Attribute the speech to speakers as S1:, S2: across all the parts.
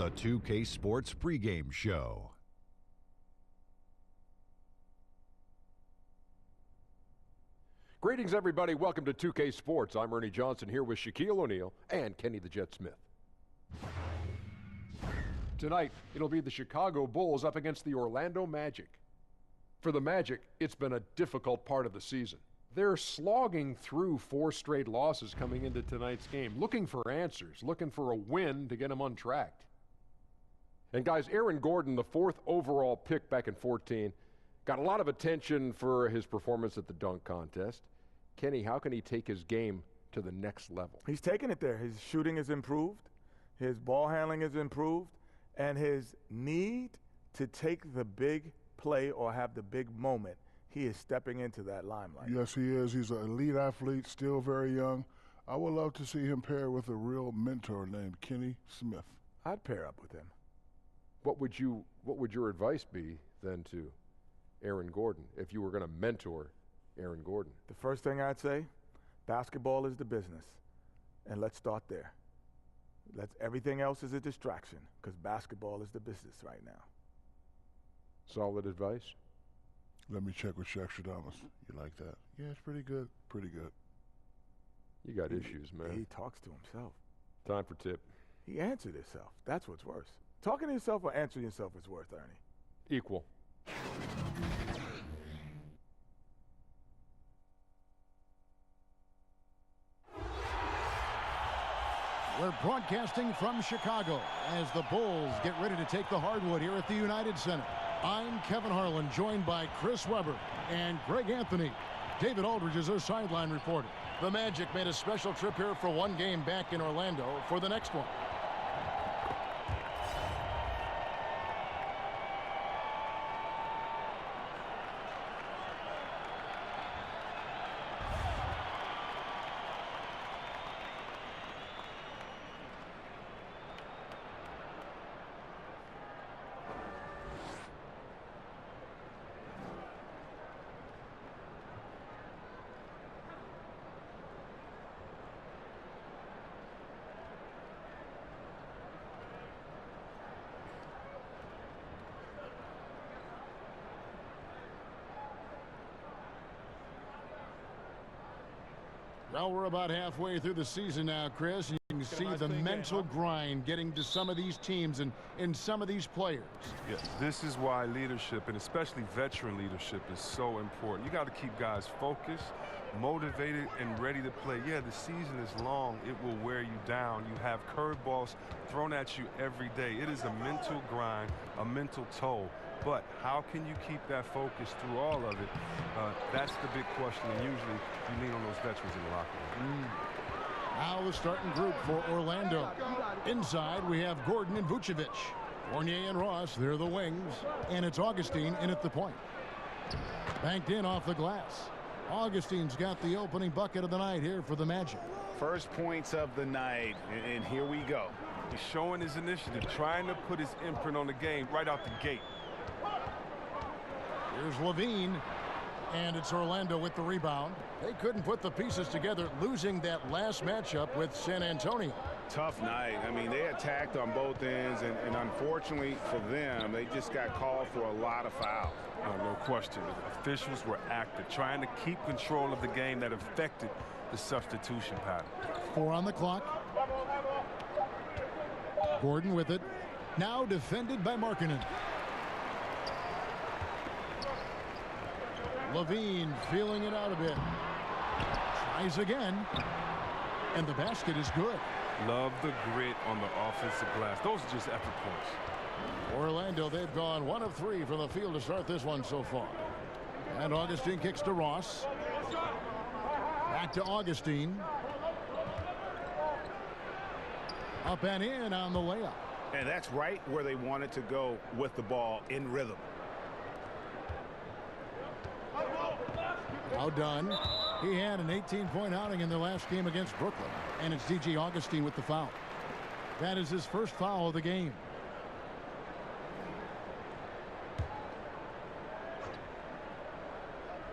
S1: the 2K Sports pregame show.
S2: Greetings, everybody. Welcome to 2K Sports. I'm Ernie Johnson here with Shaquille O'Neal and Kenny the Jet Smith. Tonight, it'll be the Chicago Bulls up against the Orlando Magic. For the Magic, it's been a difficult part of the season. They're slogging through 4 straight losses coming into tonight's game, looking for answers, looking for a win to get them untracked. And guys, Aaron Gordon, the 4th overall pick back in 2014, got a lot of attention for his performance at the dunk contest. Kenny, how can he take his game to the next level?
S3: He's taken it there. His shooting is improved, his ball handling is improved, and his need to take the big play or have the big moment, he is stepping into that limelight.
S4: Yes, he is. He's an elite athlete, still very young. I would love to see him pair with a real mentor named Kenny Smith.
S3: I'd pair up with him.
S2: What would your advice be then to Aaron Gordon if you were going to mentor Aaron Gordon?
S3: The first thing I'd say, basketball is the business, and let's start there. Everything else is a distraction because basketball is the business right now.
S2: Solid advice.
S4: Let me check with Shaqstradamus. You like that? Yeah, it's pretty good. Pretty good.
S2: You got issues, man.
S3: He talks to himself.
S2: Time for tip.
S3: He answered himself. That's what's worse. Talking to yourself or answering yourself is worse, Ernie.
S2: Equal.
S5: We're broadcasting from Chicago as the Bulls get ready to take the hardwood here at the United Center. I'm Kevin Harlan, joined by Chris Webber and Greg Anthony. David Aldridge is our sideline reporter. The Magic made a special trip here for one game back in Orlando for the next one. Well, we're about halfway through the season now, Chris. You can see the mental grind getting to some of these teams and some of these players.
S6: Yeah, this is why leadership, and especially veteran leadership, is so important. You got to keep guys focused, motivated, and ready to play. Yeah, the season is long. It will wear you down. You have curveballs thrown at you every day. It is a mental grind, a mental toll. But how can you keep that focus through all of it? That's the big question, and usually you lean on those veterans in the locker room.
S5: Now the starting group for Orlando. Inside, we have Gordon and Vucevic. Fournier and Ross, they're the wings. And it's Augustine in at the point. Banked in off the glass. Augustine's got the opening bucket of the night here for the Magic.
S7: First points of the night, and here we go.
S6: He's showing his initiative, trying to put his imprint on the game right out the gate.
S5: Here's Levine, and it's Orlando with the rebound. They couldn't put the pieces together, losing that last matchup with San Antonio.
S7: Tough night. I mean, they attacked on both ends, and unfortunately for them, they just got called for a lot of fouls.
S6: No question. The officials were active, trying to keep control of the game that affected the substitution pattern.
S5: 4 on the clock. Gordon with it. Now defended by Markkanen. Levine feeling it out a bit. Tries again. And the basket is good.
S6: Love the grit on the offensive glass. Those are just effort points.
S5: Orlando, they've gone 1 of 3 from the field to start this one so far. And Augustine kicks to Ross. Back to Augustine. Up and in on the layup.
S7: And that's right where they wanted to go with the ball, in rhythm.
S5: Now done. He had an 18-point outing in their last game against Brooklyn. And it's DJ Augustine with the foul. That is his first foul of the game.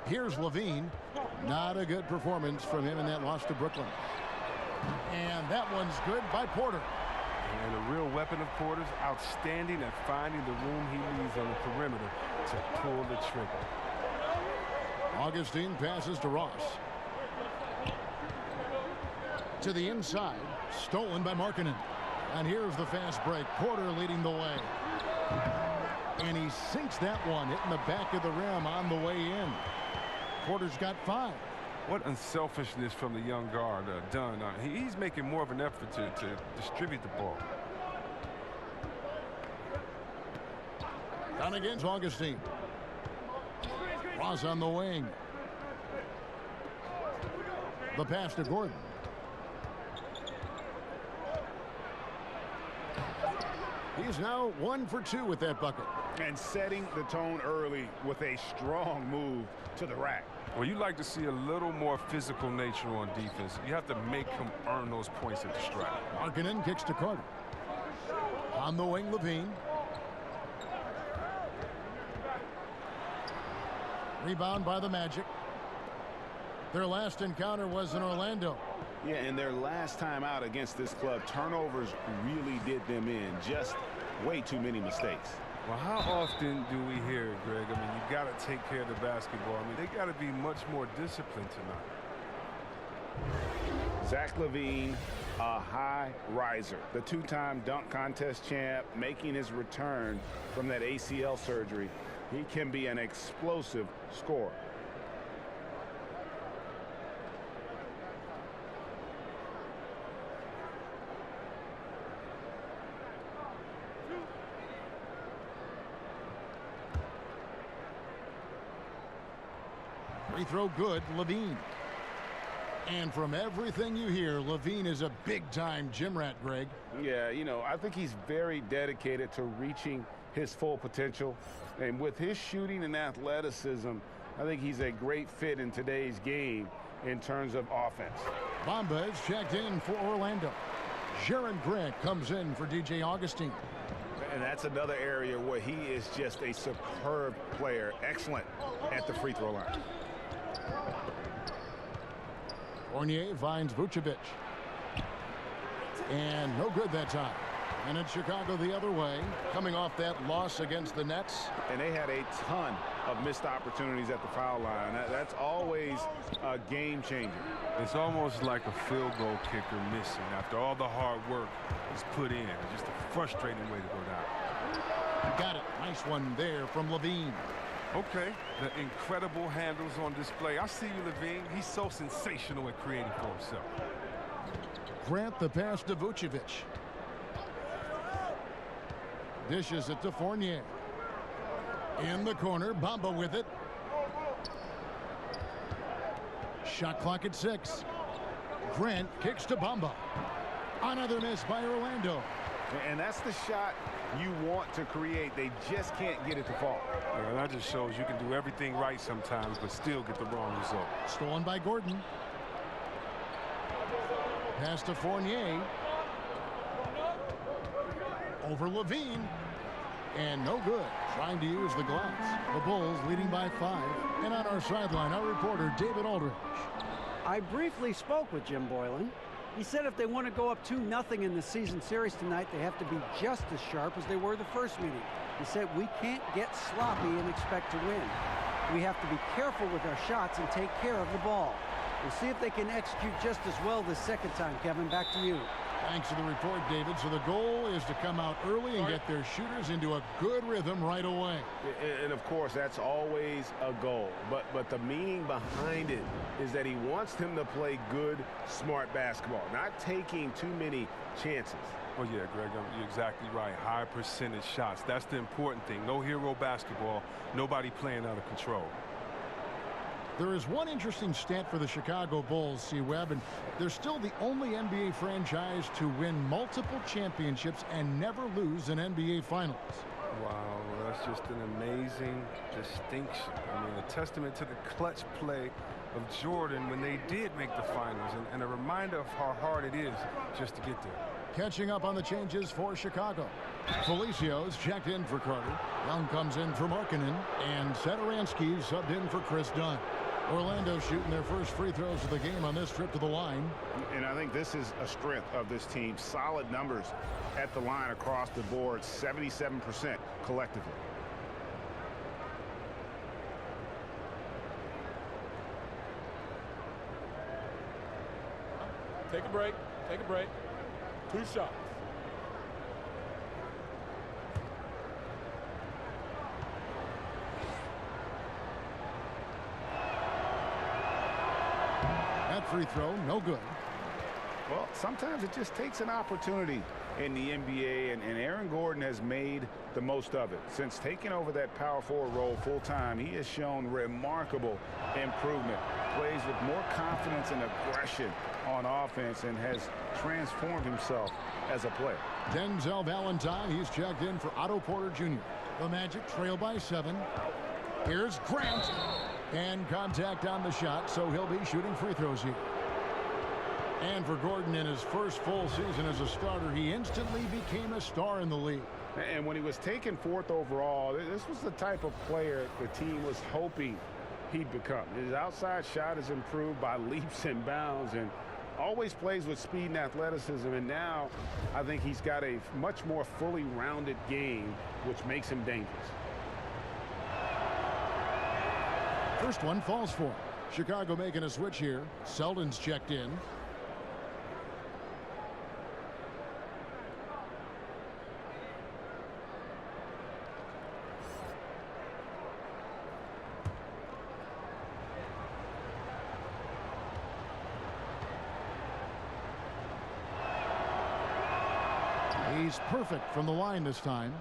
S5: Here's Levine. Not a good performance from him in that loss to Brooklyn. And that one's good by Porter.
S6: And a real weapon of Porter's, outstanding at finding the room he needs on the perimeter to pull the trigger.
S5: Augustine passes to Ross. To the inside, stolen by Markkanen. And here's the fast break. Porter leading the way. And he sinks that one, hitting the back of the rim on the way in. Porter's got 5.
S6: What unselfishness from the young guard, Dunn. He's making more of an effort to distribute the ball.
S5: Down against Augustine. Ross on the wing. The pass to Gordon. He's now 1 for 2 with that bucket.
S7: And setting the tone early with a strong move to the rack.
S6: Well, you like to see a little more physical nature on defense. You have to make him earn those points at the stripe.
S5: Markkanen kicks to Carter. On the wing, Levine. Rebound by the Magic. Their last encounter was in Orlando.
S7: Yeah, and their last time out against this club, turnovers really did them in. Just way too many mistakes.
S6: Well, how often do we hear it, Greg? I mean, you got to take care of the basketball. I mean, they got to be much more disciplined tonight.
S7: Zach LaVine, a high riser. The 2-time dunk contest champ, making his return from that ACL surgery. He can be an explosive scorer.
S5: Free throw good, Levine. And from everything you hear, Levine is a big-time gym rat, Greg.
S7: Yeah, you know, I think he's very dedicated to reaching his full potential. And with his shooting and athleticism, I think he's a great fit in today's game in terms of offense.
S5: Bamba is checked in for Orlando. Jaron Grant comes in for DJ Augustine.
S7: And that's another area where he is just a superb player. Excellent at the free throw line.
S5: Fournier finds Vucevic. And no good that time. And it's Chicago the other way, coming off that loss against the Nets.
S7: And they had a ton of missed opportunities at the foul line. That's always a game changer.
S6: It's almost like a field goal kicker missing after all the hard work is put in. Just a frustrating way to go down.
S5: Got it. Nice one there from Levine.
S6: Okay, the incredible handles on display. I see you, Levine. He's so sensational at creating for himself.
S5: Grant the pass to Vucevic. Dishes it to Fournier. In the corner, Bamba with it. Shot clock at 6. Grant kicks to Bamba. Another miss by Orlando.
S7: And that's the shot you want to create. They just can't get it to fall.
S6: Yeah, that just shows you can do everything right sometimes, but still get the wrong result.
S5: Stolen by Gordon. Pass to Fournier. Over Levine. And no good. Trying to use the glass. The Bulls leading by 5. And on our sideline, our reporter, David Aldridge.
S8: I briefly spoke with Jim Boylan. He said if they want to go up 2-0 in the season series tonight, they have to be just as sharp as they were the first meeting. He said we can't get sloppy and expect to win. We have to be careful with our shots and take care of the ball. We'll see if they can execute just as well this second time. Kevin, back to you.
S5: Thanks for the report, David. So the goal is to come out early and get their shooters into a good rhythm right away.
S7: And of course, that's always a goal. But the meaning behind it is that he wants them to play good, smart basketball, not taking too many chances.
S6: Well, yeah, Greg, you're exactly right. High percentage shots. That's the important thing. No hero basketball. Nobody playing out of control.
S5: There is one interesting stat for the Chicago Bulls, C-Webb, and they're still the only NBA franchise to win multiple championships and never lose an NBA Finals.
S6: Wow, that's just an amazing distinction. I mean, a testament to the clutch play of Jordan when they did make the finals, and a reminder of how hard it is just to get there.
S5: Catching up on the changes for Chicago. Felicia's checked in for Carter. Young comes in for Markkanen, and Satoransky subbed in for Chris Dunn. Orlando shooting their first free throws of the game on this trip to the line.
S7: And I think this is a strength of this team. Solid numbers at the line across the board, 77% collectively.
S9: Take a break. Take a break. 2 shots.
S5: That free throw, no good.
S7: Well, sometimes it just takes an opportunity in the NBA, and Aaron Gordon has made the most of it. Since taking over that power forward role full time, he has shown remarkable improvement. Plays with more confidence and aggression on offense and has transformed himself as a player.
S5: Denzel Valentine, he's checked in for Otto Porter Jr. The Magic trail by 7. Here's Grant. And contact on the shot, so he'll be shooting free throws here. And for Gordon, in his first full season as a starter, he instantly became a star in the league.
S7: And when he was taken 4th overall, this was the type of player the team was hoping he'd become. His outside shot has improved by leaps and bounds and always plays with speed and athleticism. And now I think he's got a much more fully rounded game, which makes him dangerous.
S5: First one falls for him. Chicago making a switch here. Selden's checked in. He's perfect from the line this time.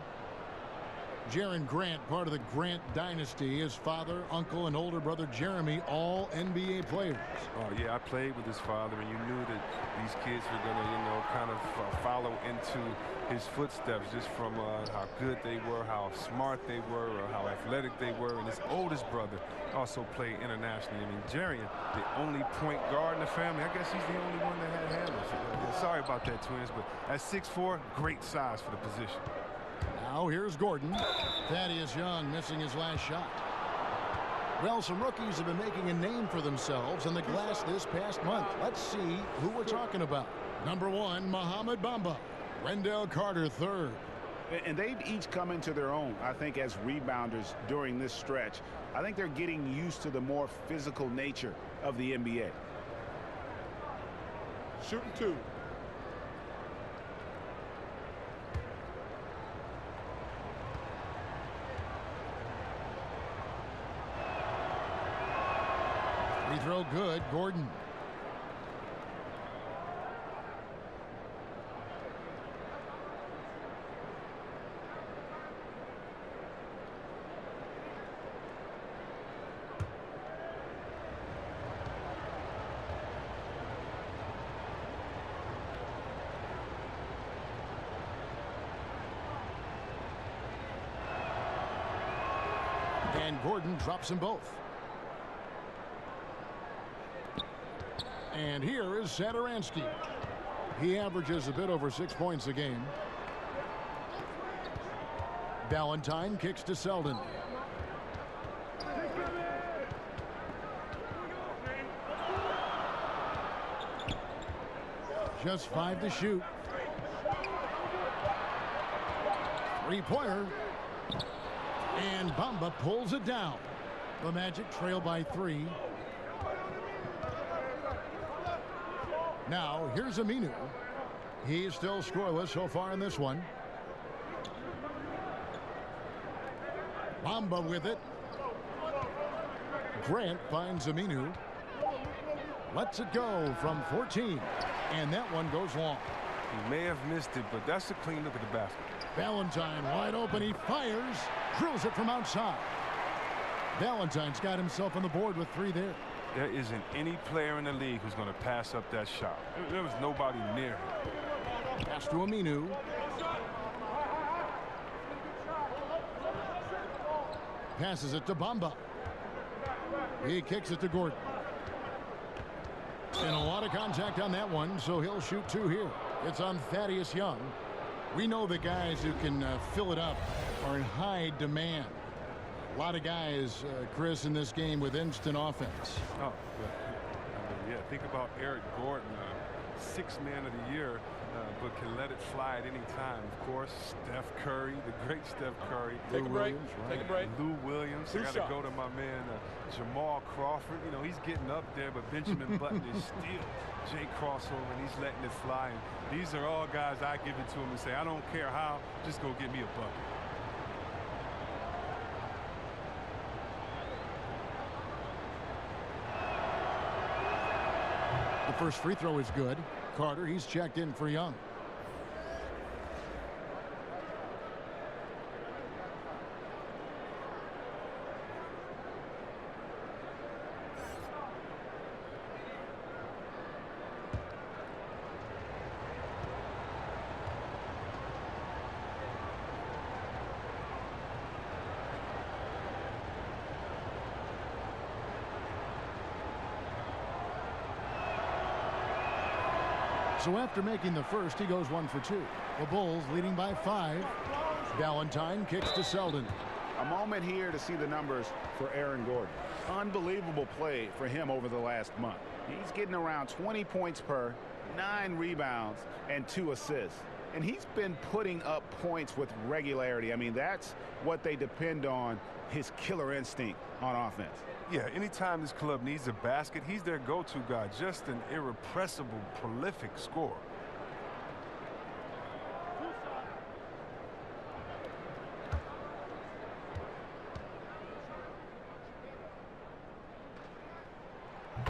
S5: Jaren Grant, part of the Grant dynasty. His father, uncle, and older brother Jeremy, all NBA players.
S6: Oh, yeah, I played with his father, and you knew that these kids were going to, kind of follow into his footsteps just from how good they were, how smart they were, or how athletic they were. And his oldest brother also played internationally. I mean, Jaren, the only point guard in the family, I guess he's the only one that had handles. Sorry about that, twins, but at 6'4", great size for the position.
S5: Now here's Gordon. Thaddeus Young missing his last shot. Well, some rookies have been making a name for themselves in the glass this past month. Let's see who we're talking about. Number 1, Mohamed Bamba. Wendell Carter, 3rd.
S7: And they've each come into their own, I think, as rebounders during this stretch. I think they're getting used to the more physical nature of the NBA.
S9: Shooting 2.
S5: Free throw good. Gordon. And Gordon drops them both. And here is Satoransky. He averages a bit over 6 points a game. Valentine kicks to Selden. Just 5 to shoot. Three-pointer. And Bamba pulls it down. The Magic trail by 3. Now, here's Aminu. He's still scoreless so far in this one. Bamba with it. Grant finds Aminu. Lets it go from 14. And that one goes long.
S6: He may have missed it, but that's a clean look at the basket.
S5: Valentine wide open. He fires. Drills it from outside. Valentine's got himself on the board with 3 there.
S6: There isn't any player in the league who's going to pass up that shot. There was nobody near him.
S5: Pass to Aminu. Passes it to Bamba. He kicks it to Gordon. And a lot of contact on that one, so he'll shoot 2 here. It's on Thaddeus Young. We know the guys who can fill it up are in high demand. A lot of guys, Chris, in this game with instant offense.
S6: Oh, yeah. Think about Eric Gordon, sixth man of the year, but can let it fly at any time. Of course, Steph Curry, the great Steph Curry.
S9: Take a break. Take a break.
S6: Lou Williams. I got to go to my man Jamal Crawford. You know, he's getting up there, but Benjamin Button is still Jay crossover, and he's letting it fly. And these are all guys I give it to him and say, I don't care how, just go get me a bucket.
S5: The first free throw is good. Carter, he's checked in for Young. So after making the first, he goes 1 for 2. The Bulls leading by 5. Valentine kicks to Selden.
S7: A moment here to see the numbers for Aaron Gordon. Unbelievable play for him over the last month. He's getting around 20 points per, 9 rebounds, and 2 assists. And he's been putting up points with regularity. I mean, that's what they depend on, his killer instinct on offense.
S6: Yeah, anytime this club needs a basket, he's their go-to guy. Just an irrepressible, prolific scorer.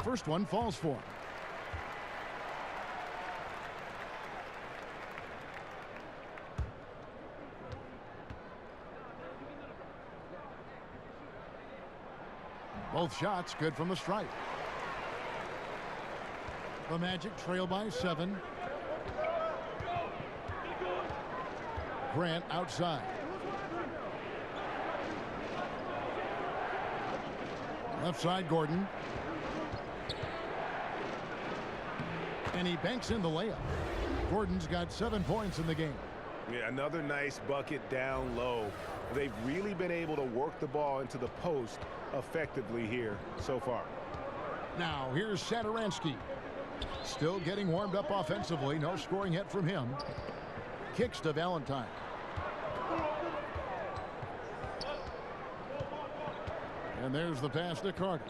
S5: First one falls for him. Both shots good from the stripe. The Magic trail by 7. Grant outside. Left side, Gordon. And he banks in the layup. Gordon's got 7 points in the game.
S7: Yeah, another nice bucket down low. They've really been able to work the ball into the post effectively here so far.
S5: Now here's Satoransky. Still getting warmed up offensively. No scoring hit from him. Kicks to Valentine. And there's the pass to Carter.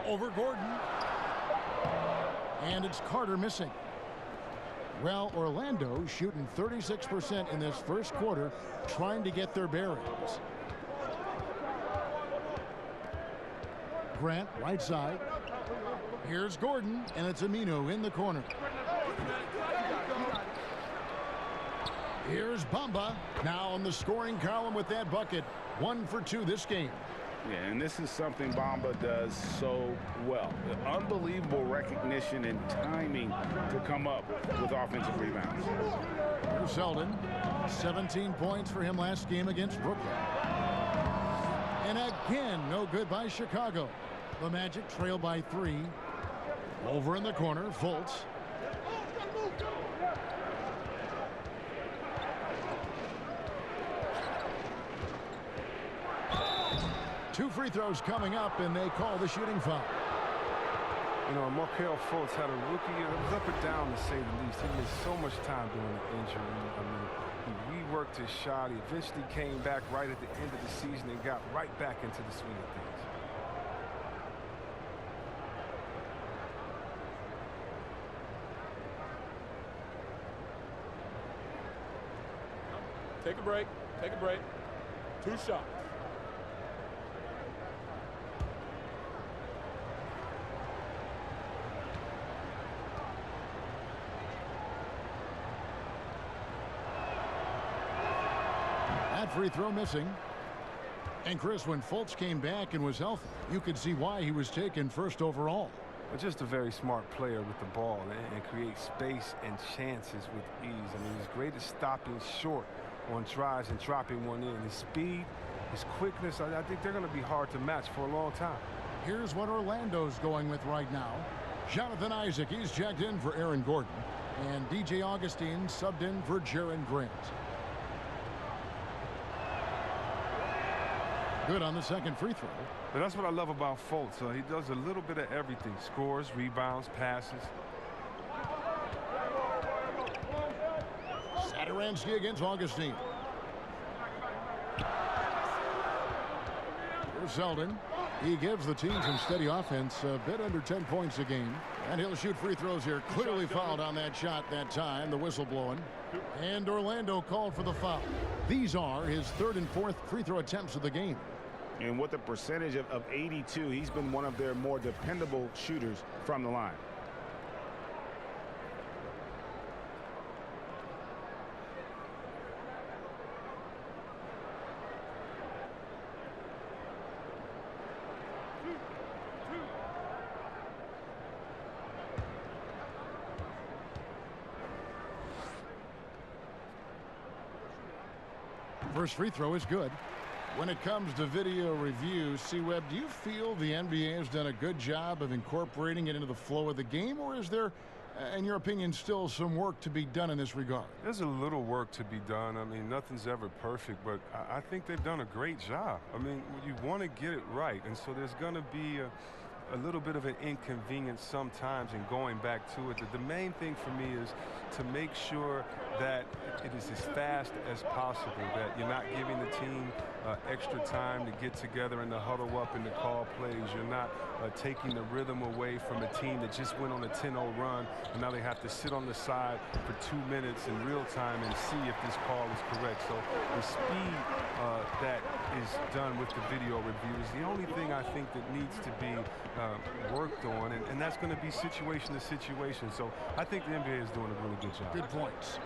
S5: Over Gordon. And it's Carter missing. Well, Orlando shooting 36% in this first quarter, trying to get their bearings. Grant, right side. Here's Gordon, and it's Aminu in the corner. Here's Bamba, now in the scoring column with that bucket. 1 for 2 this game.
S7: Yeah, and this is something Bamba does so well. Unbelievable recognition and timing to come up with offensive rebounds.
S5: Here's Selden. 17 points for him last game against Brooklyn. And again, no good by Chicago. The Magic trail by 3. Over in the corner, Fultz. Two free throws coming up, and they call the shooting foul.
S6: You know, Markelle Fultz had a rookie year. It was up and down, to say the least. He missed so much time during the injury. I mean, he reworked his shot. He eventually came back right at the end of the season and got right back into the swing of things.
S9: Take a break. Take a break. 2 shots.
S5: That free throw missing. And Chris, when Fultz came back and was healthy, you could see why he was taken first overall.
S6: But just a very smart player with the ball and create space and chances with ease. I mean, he's great at stopping short on drives and dropping one in. His speed, his quickness, I think they're going to be hard to match for a long time.
S5: Here's what Orlando's going with right now. Jonathan Isaac, he's checked in for Aaron Gordon. And DJ Augustine subbed in for Jaren Grant. Good on the second free throw.
S6: But that's what I love about Fultz. He does a little bit of everything. Scores, rebounds, passes.
S5: Satoransky against Augustine. Here's Selden. He gives the team some steady offense, a bit under 10 points a game. And he'll shoot free throws here. Clearly fouled on that shot that time. The whistle blowing. And Orlando called for the foul. These are his third and fourth free throw attempts of the game.
S7: And with a percentage of 82, he's been one of their more dependable shooters from the line.
S5: First free throw is good. When it comes to video review, C-Web, do you feel the NBA has done a good job of incorporating it into the flow of the game, or is there, in your opinion, still some work to be done in this regard?
S6: There's a little work to be done. I mean, nothing's ever perfect, but I think they've done a great job. I mean, you want to get it right, and so there's going to be a little bit of an inconvenience sometimes in going back to it. The main thing for me is to make sure that it is as fast as possible, that you're not giving the team extra time to get together and to huddle up and to call plays. You're not taking the rhythm away from a team that just went on a 10-0 run, and now they have to sit on the side for 2 minutes in real time and see if this call is correct. So the speed that is done with the video review is the only thing I think that needs to be worked on, and that's going to be situation to situation. So I think the NBA is doing a really good job.
S5: Good points.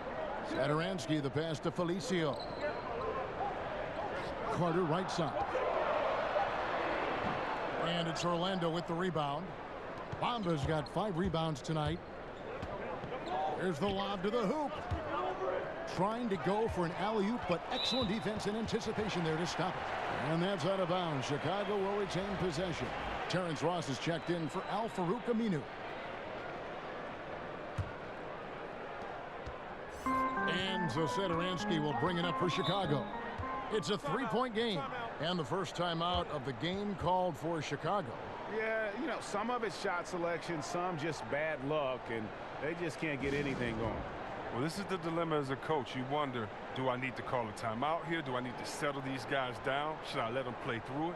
S5: Satoransky, the pass to Felicio. Carter right side. And it's Orlando with the rebound. Bamba's got 5 rebounds tonight. Here's the lob to the hoop. Trying to go for an alley-oop, but excellent defense and anticipation there to stop it. And that's out of bounds. Chicago will retain possession. Terrence Ross is checked in for Al-Farouq Aminu. And so Satoransky will bring it up for Chicago. It's a 3-point game, and the first timeout of the game called for Chicago.
S7: Yeah, you know, some of it's shot selection, some just bad luck, and they just can't get anything going.
S6: Well, this is the dilemma as a coach. You wonder, do I need to call a timeout here? Do I need to settle these guys down? Should I let them play through it?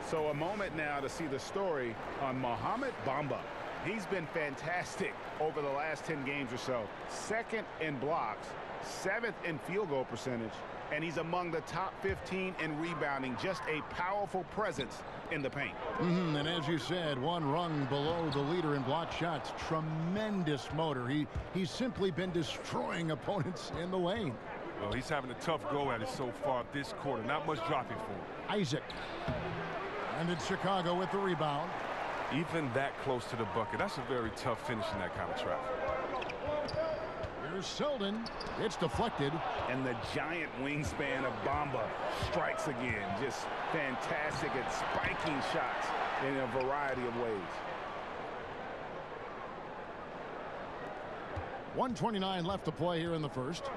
S7: So a moment now to see the story on Mohamed Bamba. He's been fantastic over the last 10 games or so. 2nd in blocks, 7th in field goal percentage, and he's among the top 15 in rebounding. Just a powerful presence in the paint.
S5: And as you said, 1 rung below the leader in block shots. Tremendous motor. He's simply been destroying opponents in the lane.
S6: Well, he's having a tough go at it so far this quarter. Not much dropping for him.
S5: Isaac. And it's Chicago with the rebound.
S6: Even that close to the bucket, that's a very tough finish in that kind of traffic.
S5: Here's Selden. It's deflected.
S7: And the giant wingspan of Bamba strikes again. Just fantastic at spiking shots in a variety of ways.
S5: 1:29 left to play here in the first.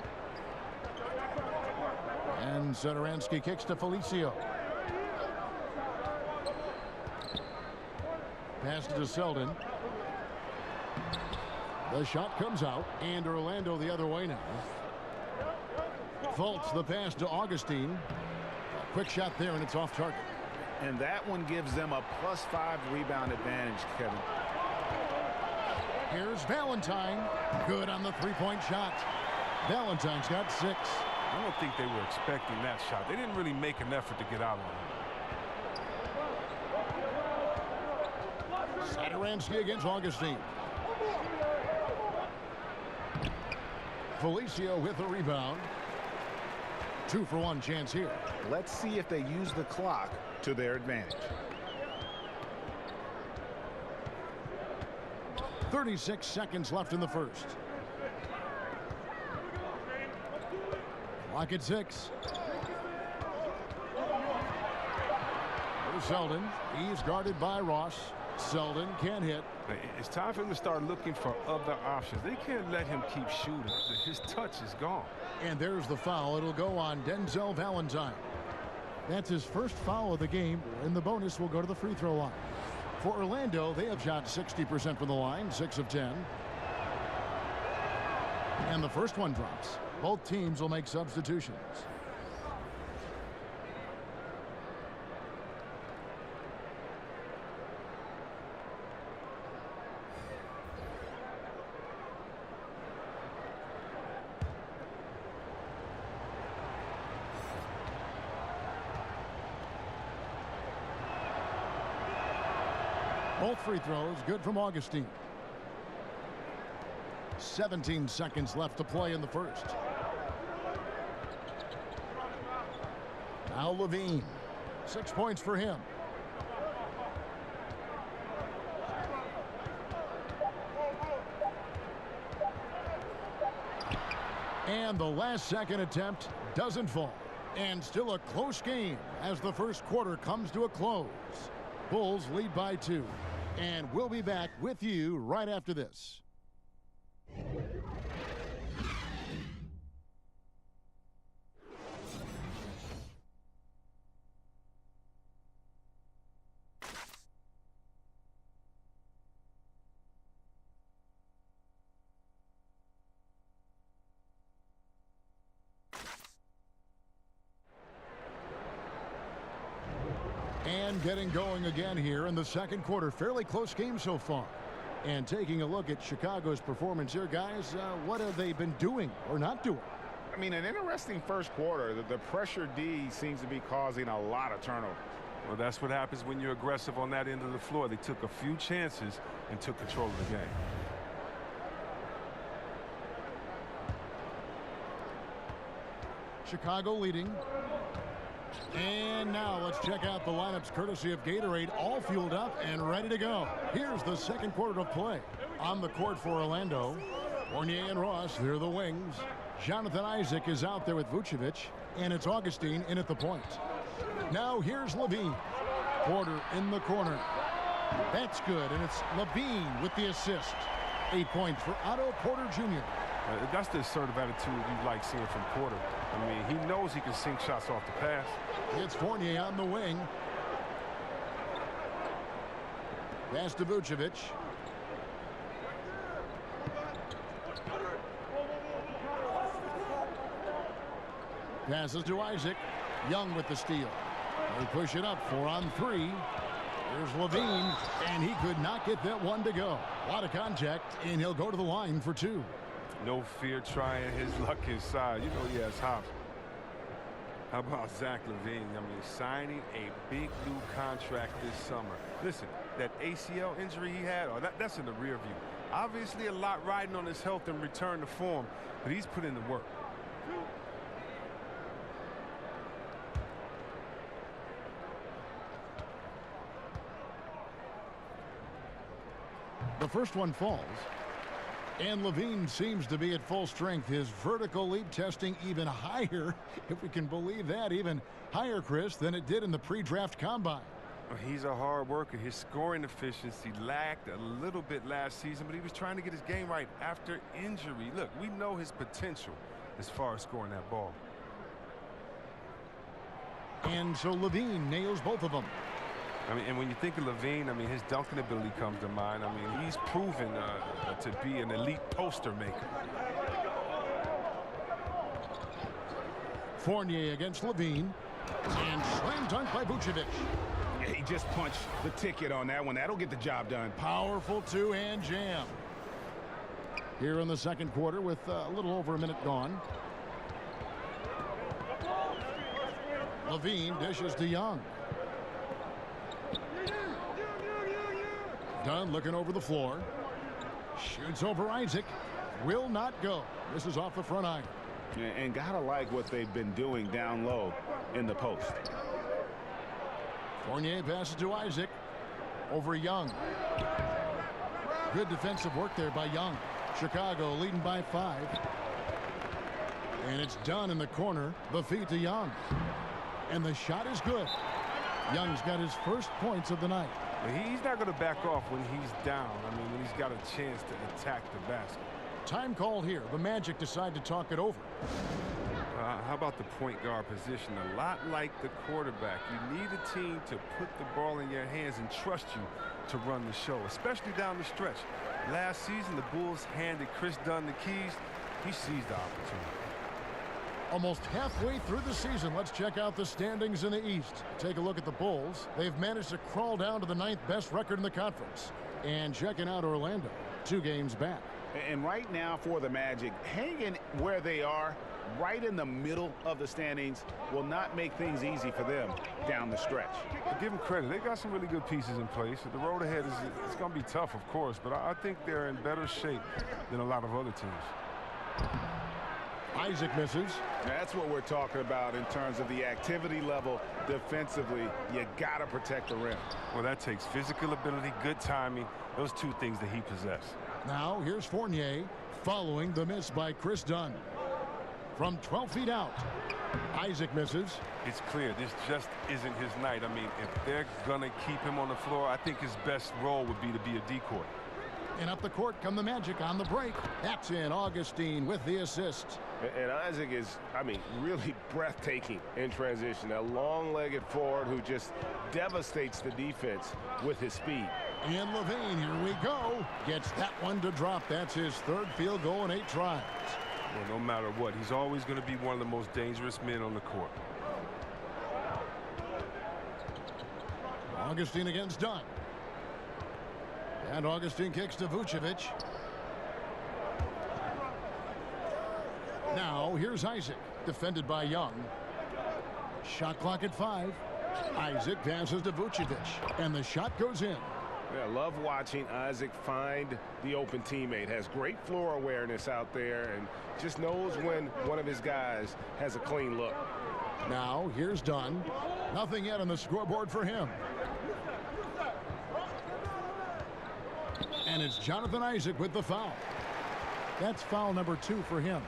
S5: And Satoransky kicks to Felicio. Pass to Selden. The shot comes out, and Orlando the other way now. Fultz the pass to Augustine. A quick shot there, and it's off target.
S7: And that one gives them a +5 rebound advantage, Kevin.
S5: Here's Valentine. Good on the 3-point shot. Valentine's got 6.
S6: I don't think they were expecting that shot. They didn't really make an effort to get out on it.
S5: Satoransky against Augustine. Felicio with the rebound. 2-for-1 chance here.
S7: Let's see if they use the clock to their advantage.
S5: 36 seconds left in the first. Clock at 6. Here's Selden. He's guarded by Ross. Selden can't hit.
S6: It's time for him to start looking for other options. They can't let him keep shooting. His touch is gone.
S5: And there's the foul. It'll go on Denzel Valentine. That's his first foul of the game, and the bonus will go to the free throw line. For Orlando, they have shot 60% from the line, 6 of 10. And the first one drops. Both teams will make substitutions. Both free throws good from Augustine. 17 seconds left to play in the first. Now Levine. 6 points for him. And the last second attempt doesn't fall. And still a close game as the first quarter comes to a close. Bulls lead by 2. And we'll be back with you right after this. And getting going again here in the second quarter. Fairly close game so far. And taking a look at Chicago's performance here, guys, what have they been doing or not doing?
S7: I mean, an interesting first quarter. The pressure D seems to be causing a lot of turnover.
S6: Well, that's what happens when you're aggressive on that end of the floor. They took a few chances and took control of the game.
S5: Chicago leading. And now let's check out the lineups courtesy of Gatorade, all fueled up and ready to go. Here's the second quarter of play. On the court for Orlando, Fournier and Ross, they're the wings. Jonathan Isaac is out there with Vucevic, and it's Augustine in at the point. Now here's Levine. Porter in the corner. That's good, and it's Levine with the assist. 8 points for Otto Porter Jr.
S6: That's the assertive attitude you like seeing from Porter. I mean, he knows he can sink shots off the pass.
S5: It's Fournier on the wing. Pass to Vucevic. Passes to Isaac. Young with the steal. They push it up 4 on 3. Here's Levine, and he could not get that one to go. A lot of contact, and he'll go to the line for 2.
S6: No fear trying his luck inside. You know he has hops. How about Zach LaVine? I mean, signing a big new contract this summer. Listen, that ACL injury he had, that's in the rear view. Obviously a lot riding on his health and return to form, but he's put in the work.
S5: The first one falls. And Levine seems to be at full strength. His vertical leap testing even higher, if we can believe that, even higher, Chris, than it did in the pre-draft combine.
S6: He's a hard worker. His scoring efficiency lacked a little bit last season, but he was trying to get his game right after injury. Look, we know his potential as far as scoring that ball.
S5: And so Levine nails both of them.
S6: I mean, and when you think of Levine, I mean, his dunking ability comes to mind. I mean, he's proven to be an elite poster maker.
S5: Fournier against Levine. And slam dunk by Vucevic.
S7: Yeah, he just punched the ticket on that one. That'll get the job done.
S5: Powerful two-hand jam. Here in the second quarter with a little over a minute gone. Levine dishes to Young. Dunn looking over the floor. Shoots over Isaac. Will not go. This is off the front iron.
S7: And gotta like what they've been doing down low in the post.
S5: Fournier passes to Isaac. Over Young. Good defensive work there by Young. Chicago leading by 5. And it's Dunn in the corner. The feed to Young. And the shot is good. Young's got his first points of the night.
S6: He's not going to back off when he's down. I mean, when he's got a chance to attack the basket.
S5: Time called here. The Magic decide to talk it over.
S6: How about the point guard position? A lot like the quarterback. You need a team to put the ball in your hands and trust you to run the show, especially down the stretch. Last season, the Bulls handed Chris Dunn the keys. He seized the opportunity.
S5: Almost halfway through the season, let's check out the standings in the East. Take a look at the Bulls. They've managed to crawl down to the 9th best record in the conference. And checking out Orlando, 2 games back.
S7: And right now for the Magic, hanging where they are, right in the middle of the standings, will not make things easy for them down the stretch.
S6: But give them credit. They got some really good pieces in place. The road ahead it's going to be tough, of course, but I think they're in better shape than a lot of other teams.
S5: Isaac misses.
S7: That's what we're talking about in terms of the activity level defensively. You got to protect the rim.
S6: Well, that takes physical ability, good timing, those 2 things that he possesses.
S5: Now here's Fournier following the miss by Chris Dunn. From 12 feet out, Isaac misses.
S6: It's clear this just isn't his night. I mean, if they're going to keep him on the floor, I think his best role would be to be a decoy.
S5: And up the court come the Magic on the break. That's in. Augustine with the assist.
S7: And Isaac is, I mean, really breathtaking in transition. A long-legged forward who just devastates the defense with his speed.
S5: And Levine, here we go. Gets that one to drop. That's his 3rd field goal in 8 tries.
S6: Well, no matter what, he's always going to be one of the most dangerous men on the court.
S5: Augustine against Dunn. And Augustine kicks to Vucevic. Now here's Isaac, defended by Young. Shot clock at 5. Isaac passes to Vucevic, and the shot goes in.
S7: Yeah, love watching Isaac find the open teammate. Has great floor awareness out there and just knows when one of his guys has a clean look.
S5: Now here's Dunn. Nothing yet on the scoreboard for him. And it's Jonathan Isaac with the foul. That's foul number 2 for him.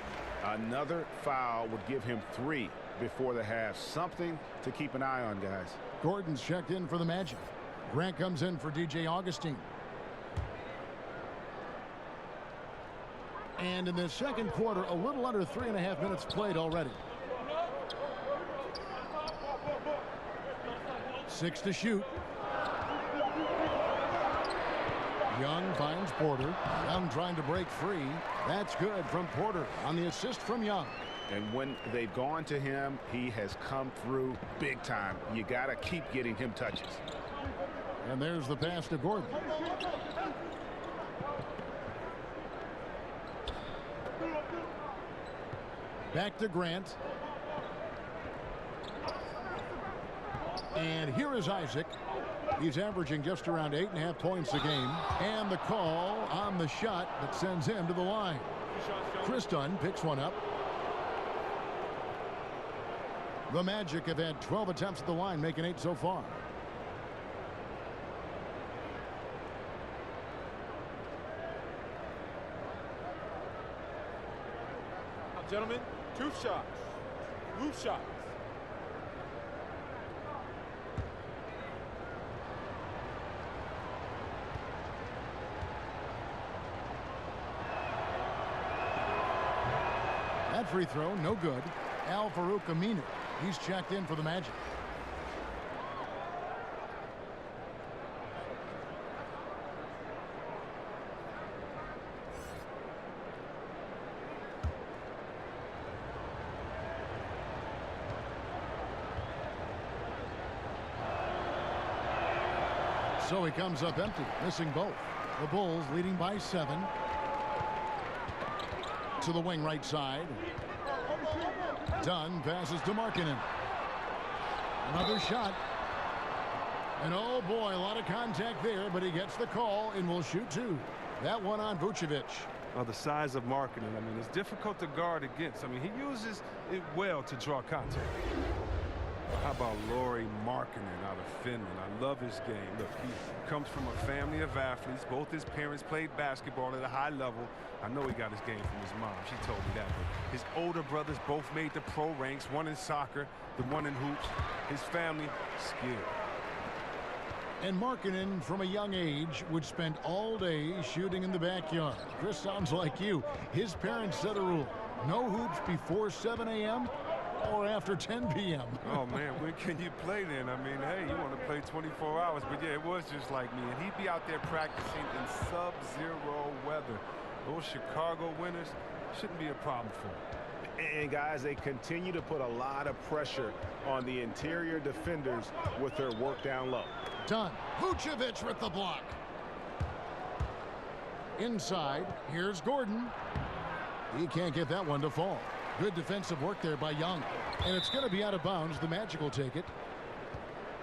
S7: Another foul would give him 3 before the half. Something to keep an eye on, guys.
S5: Gordon's checked in for the Magic. Grant comes in for DJ Augustine. And in the second quarter, a little under 3.5 minutes played already. 6 to shoot. Young finds Porter. Young trying to break free. That's good from Porter on the assist from Young.
S7: And when they've gone to him, he has come through big time. You got to keep getting him touches.
S5: And there's the pass to Gordon. Back to Grant. And here is Isaac. He's averaging just around 8.5 points a game. And the call on the shot that sends him to the line. Chris Dunn picks one up. The Magic have had 12 attempts at the line, making 8 so far.
S9: Now, gentlemen, 2 shots. Loose shots.
S5: That free throw, no good. Al Farouk Aminu, he's checked in for the Magic. So he comes up empty, missing both. The Bulls leading by 7. To the wing right side. Dunn passes to Markkanen. Another shot. And oh boy, a lot of contact there, but he gets the call and will shoot 2. That one on Vucevic.
S6: Well, the size of Markkanen, I mean, it's difficult to guard against. I mean, he uses it well to draw contact. How about Lauri Markkanen out of Finland? I love his game. Look, he comes from a family of athletes. Both his parents played basketball at a high level. I know he got his game from his mom. She told me that. But his older brothers both made the pro ranks, one in soccer, the one in hoops. His family, skilled.
S5: And Markkanen, from a young age, would spend all day shooting in the backyard. Chris sounds like you. His parents set a rule. No hoops before 7 a.m. or after 10 p.m.
S6: Oh, man, when can you play then? I mean, hey, you want to play 24 hours. But, yeah, it was just like me. And he'd be out there practicing in sub-zero weather. Those Chicago winters shouldn't be a problem for him.
S7: And, guys, they continue to put a lot of pressure on the interior defenders with their work down low.
S5: Done. Vucevic with the block. Inside, here's Gordon. He can't get that one to fall. Good defensive work there by Young. And it's going to be out of bounds. The Magic will take it.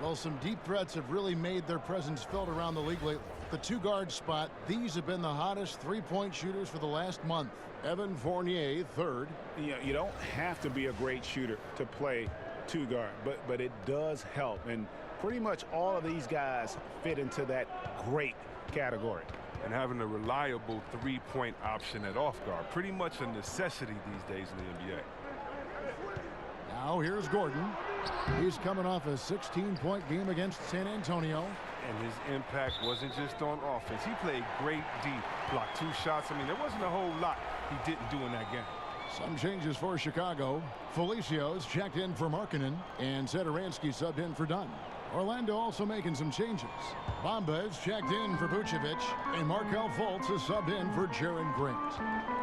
S5: Well, some deep threats have really made their presence felt around the league lately. The two-guard spot, these have been the hottest three-point shooters for the last month. Evan Fournier, third.
S7: You don't have to be a great shooter to play two-guard, but it does help. And pretty much all of these guys fit into that great category.
S6: And having a reliable three-point option at off guard, pretty much a necessity these days in the NBA.
S5: Now here's Gordon. He's coming off a 16-point game against San Antonio.
S6: And his impact wasn't just on offense. He played great deep, blocked 2 shots. I mean, there wasn't a whole lot he didn't do in that game.
S5: Some changes for Chicago. Felicio's checked in for Markkanen, and Satoransky subbed in for Dunn. Orlando also making some changes. Bamba's checked in for Vucevic, and Markelle Fultz is subbed in for Jaren Grant.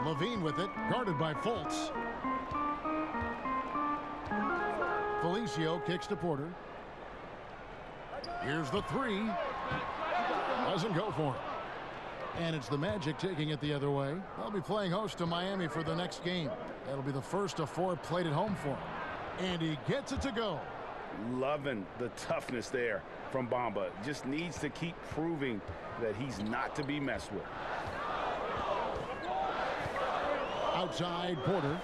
S5: Levine with it, guarded by Fultz. Felicio kicks to Porter. Here's the three. Doesn't go for him. And it's the Magic taking it the other way. They'll be playing host to Miami for the next game. That'll be the first of 4 played at home for him. And he gets it to go.
S7: Loving the toughness there from Bamba. Just needs to keep proving that he's not to be messed with.
S5: Outside Porter.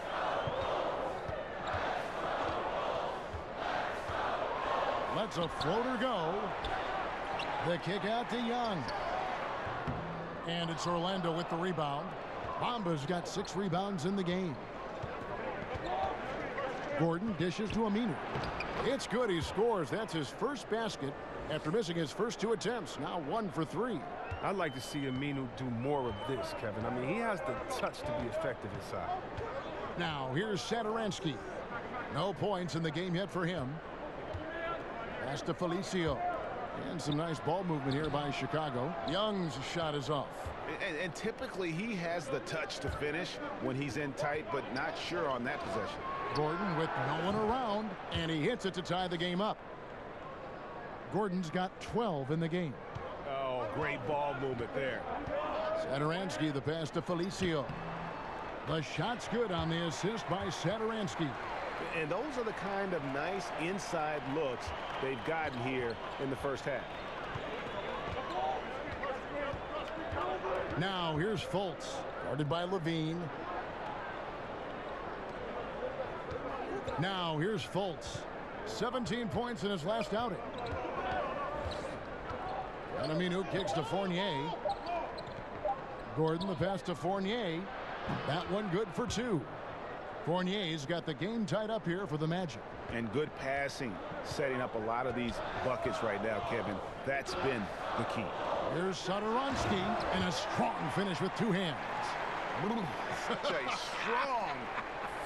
S5: Lets a floater go. The kick out to Young. And it's Orlando with the rebound. Bamba's got 6 rebounds in the game. Gordon dishes to Aminu. It's good. He scores. That's his first basket after missing his first 2 attempts. Now 1 for 3.
S6: I'd like to see Aminu do more of this, Kevin. I mean, he has the touch to be effective inside.
S5: Now here's Satoransky. No points in the game yet for him. Pass to Felicio. And some nice ball movement here by Chicago. Young's shot is off.
S7: And typically he has the touch to finish when he's in tight, but not sure on that possession.
S5: Gordon with no one around, and he hits it to tie the game up. Gordon's got 12 in the game.
S7: Oh, great ball movement there.
S5: Satoransky, the pass to Felicio. The shot's good on the assist by Satoransky.
S7: And those are the kind of nice inside looks they've gotten here in the first half.
S5: Now here's Fultz, guarded by Levine. Now here's Fultz. 17 points in his last outing. And Aminu kicks to Fournier. Gordon the pass to Fournier. That one good for 2. Fournier's got the game tied up here for the Magic.
S7: And good passing, setting up a lot of these buckets right now, Kevin. That's been the key.
S5: Here's Satoransky, and a strong finish with 2 hands.
S7: Such a strong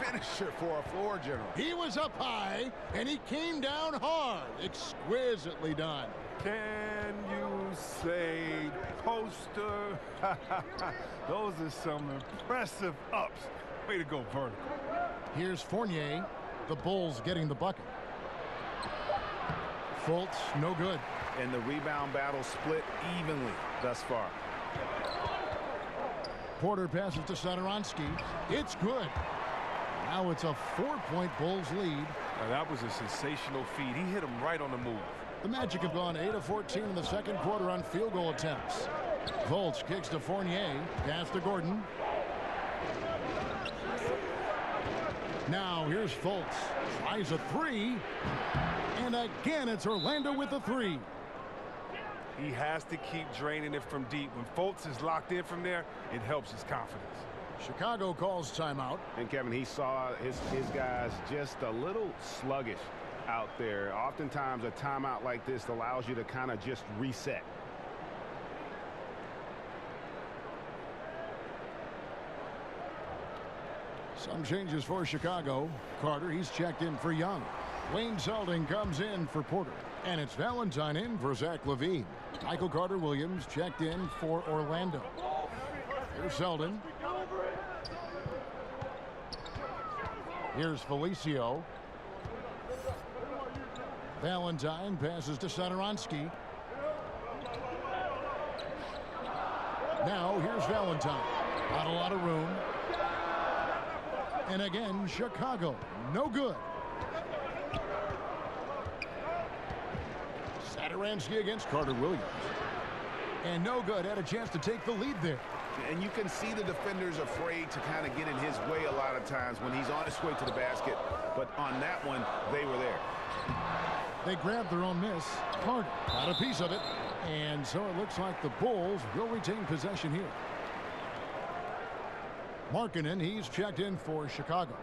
S7: finisher for a floor general.
S5: He was up high, and he came down hard. Exquisitely done.
S6: Can you say poster? Those are some impressive ups. Way to go vertical.
S5: Here's Fournier. The Bulls getting the bucket. Fultz, no good.
S7: And the rebound battle split evenly thus far.
S5: Porter passes to Satoransky. It's good. Now it's a 4-point Bulls lead.
S6: Now that was a sensational feed. He hit him right on the move.
S5: The Magic have gone 8 of 14 in the second quarter on field goal attempts. Fultz kicks to Fournier. Pass to Gordon. Now here's Fultz. Tries a 3. And again, it's Orlando with the three.
S6: He has to keep draining it from deep. When Fultz is locked in from there, it helps his confidence.
S5: Chicago calls timeout.
S7: And Kevin, he saw his guys just a little sluggish out there. Oftentimes a timeout like this allows you to kind of just reset.
S5: Some changes for Chicago. Carter, he's checked in for Young. Wayne Selden comes in for Porter. And it's Valentine in for Zach LaVine. Michael Carter-Williams checked in for Orlando. Here's Selden. Here's Felicio. Valentine passes to Satoransky. Now here's Valentine. Not a lot of room. And again, Chicago. No good. Satoransky against Carter-Williams. And no good. Had a chance to take the lead there.
S7: And you can see the defenders afraid to kind of get in his way a lot of times when he's on his way to the basket. But on that one, they were there.
S5: They grabbed their own miss. Carter got a piece of it. And so it looks like the Bulls will retain possession here. Markkanen, he's checked in for Chicago.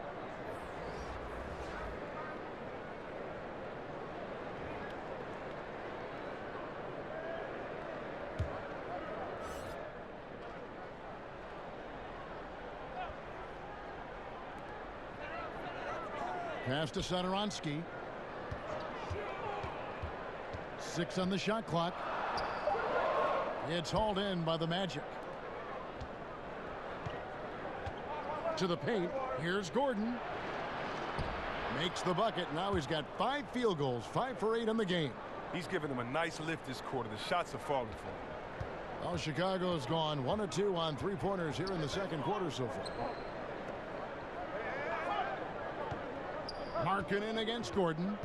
S5: Pass to Satoransky. 6 on the shot clock. It's hauled in by the Magic. To the paint. Here's Gordon. Makes the bucket. Now he's got 5 field goals. 5 for 8 in the game.
S6: He's giving them a nice lift this quarter. The shots are falling for him.
S5: Well, Chicago's gone 1 of 2 on 3-pointers here in the second quarter so far. Markkanen against Gordon.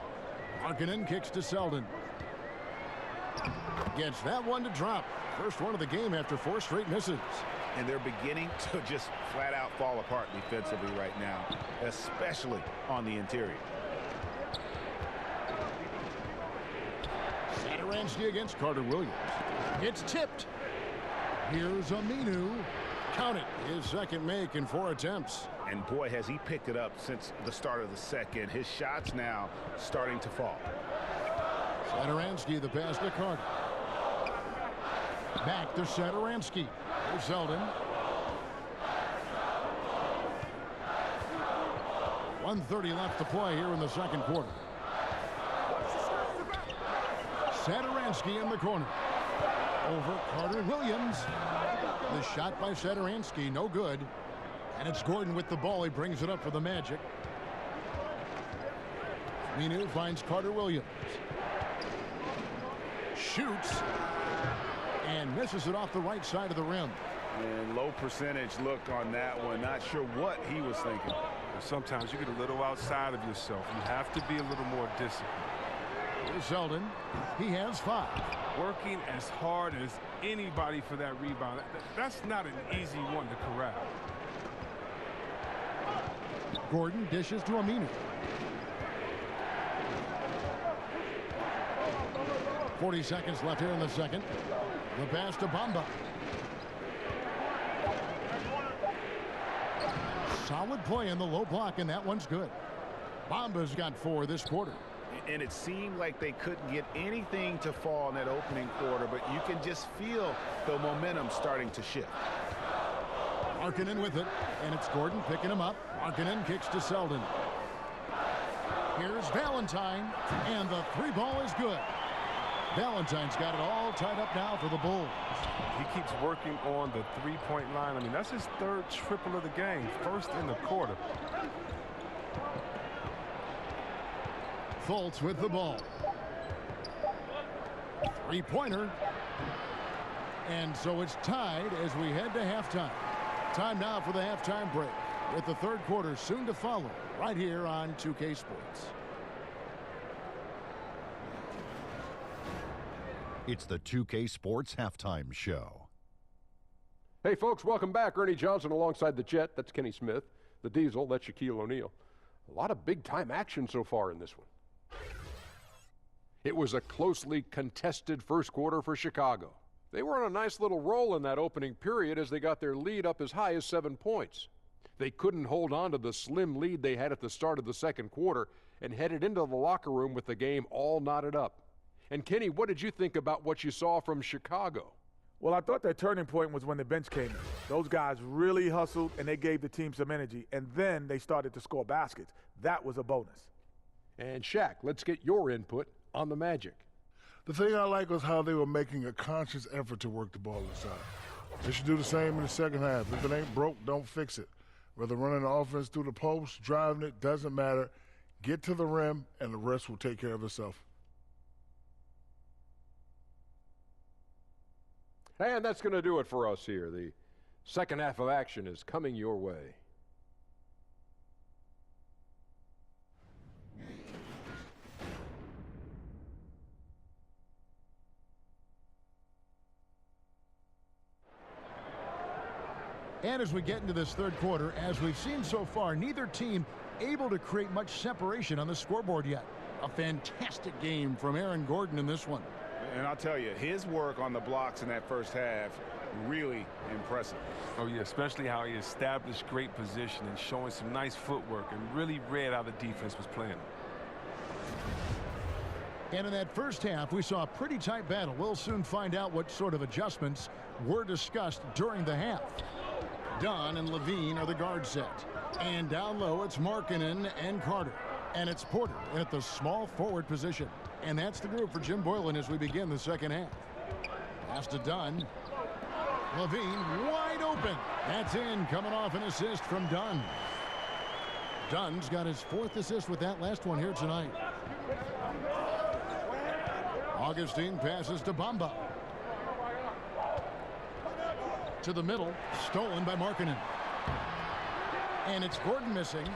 S5: Markkanen kicks to Selden. Gets that one to drop. First one of the game after 4 straight misses.
S7: And they're beginning to just flat out fall apart defensively right now, especially on the interior.
S5: Satoransky against Carter-Williams. It's tipped. Here's Aminu. Count it. His second make in 4 attempts.
S7: And boy, has he picked it up since the start of the second. His shots now starting to fall.
S5: Satoransky, the pass to Carter. Back to Satoransky. Here's Selden. 1:30 left to play here in the second quarter. Satoransky in the corner. Over Carter-Williams. The shot by Satoransky, no good. And it's Gordon with the ball. He brings it up for the Magic. Minu finds Carter-Williams. Shoots. And misses it off the right side of the rim.
S7: And low percentage look on that one. Not sure what he was thinking.
S6: Sometimes you get a little outside of yourself. You have to be a little more disciplined.
S5: Here's Selden. He has 5.
S6: Working as hard as anybody for that rebound. That's not an easy one to corral.
S5: Gordon dishes to Aminu. 40 seconds left here in the second. The pass to Bamba. Solid play in the low block, and that one's good. Bamba's got 4 this quarter.
S7: And it seemed like they couldn't get anything to fall in that opening quarter, but you can just feel the momentum starting to shift.
S5: Markkanen with it, and it's Gordon picking him up. Markkanen kicks to Selden. Here's Valentine, and the 3 ball is good. Valentine's got it all tied up now for the Bulls.
S6: He keeps working on the 3-point line. I mean, that's his 3rd triple of the game, 1st in the quarter.
S5: Fultz with the ball. 3-pointer. And so it's tied as we head to halftime. Time now for the halftime break, with the 3rd quarter soon to follow right here on 2K Sports.
S1: It's the 2K Sports Halftime Show.
S2: Hey, folks, welcome back. Ernie Johnson alongside the Jet. That's Kenny Smith. The Diesel, that's Shaquille O'Neal. A lot of big-time action so far in this one. It was a closely contested first quarter for Chicago. They were on a nice little roll in that opening period as they got their lead up as high as 7 points. They couldn't hold on to the slim lead they had at the start of the second quarter and headed into the locker room with the game all knotted up. And Kenny, what did you think about what you saw from Chicago?
S3: Well, I thought that turning point was when the bench came in. Those guys really hustled, and they gave the team some energy, and then they started to score baskets. That was a bonus.
S2: And Shaq, let's get your input on the Magic.
S4: The thing I like was how they were making a conscious effort to work the ball inside. They should do the same in the second half. If it ain't broke, don't fix it. Whether running the offense through the post, driving it, doesn't matter. Get to the rim, and the rest will take care of itself.
S2: And that's going to do it for us here. The second half of action is coming your way.
S5: And as we get into this third quarter, as we've seen so far, neither team able to create much separation on the scoreboard yet. A fantastic game from Aaron Gordon in this one.
S7: And I'll tell you, his work on the blocks in that first half, really impressive.
S6: Oh, yeah, especially how he established great position and showing some nice footwork and really read how the defense was playing.
S5: And in that first half, we saw a pretty tight battle. We'll soon find out what sort of adjustments were discussed during the half. Dunn and Levine are the guard set. And down low, it's Markkanen and Carter. And it's Porter at the small forward position. And that's the group for Jim Boylan as we begin the second half. Pass to Dunn. Levine wide open. That's in, coming off an assist from Dunn. Dunn's got his fourth assist with that last one here tonight. Augustine passes to Bamba. To the middle, stolen by Markkanen. And it's Gordon missing.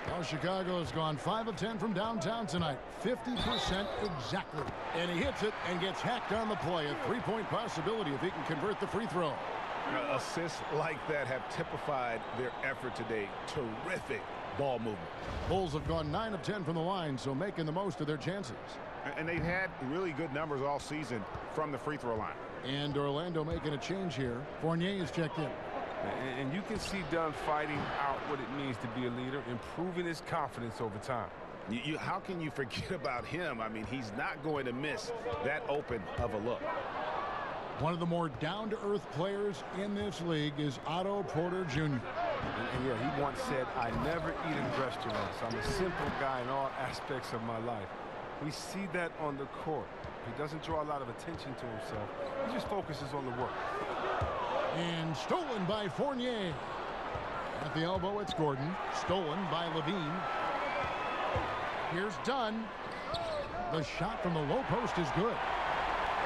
S5: Well, Chicago has gone 5 of 10 from downtown tonight. 50% exactly. And he hits it and gets hacked on the play. A three-point possibility if he can convert the free throw.
S7: Assists like that have typified their effort today. Terrific ball movement.
S5: Bulls have gone 9 of 10 from the line, so making the most of their chances.
S7: And they've had really good numbers all season from the free throw line.
S5: And Orlando making a change here. Fournier is checked in.
S6: And you can see Dunn fighting out what it means to be a leader, improving his confidence over time.
S7: How can you forget about him? I mean, he's not going to miss that open of a look.
S5: One of the more down-to-earth players in this league is Otto Porter Jr.
S6: And yeah, he once said, I never eat in restaurants. I'm a simple guy in all aspects of my life. We see that on the court. He doesn't draw a lot of attention to himself. He just focuses on the work.
S5: And stolen by Fournier. At the elbow, it's Gordon. Stolen by Levine. Here's Dunn. The shot from the low post is good.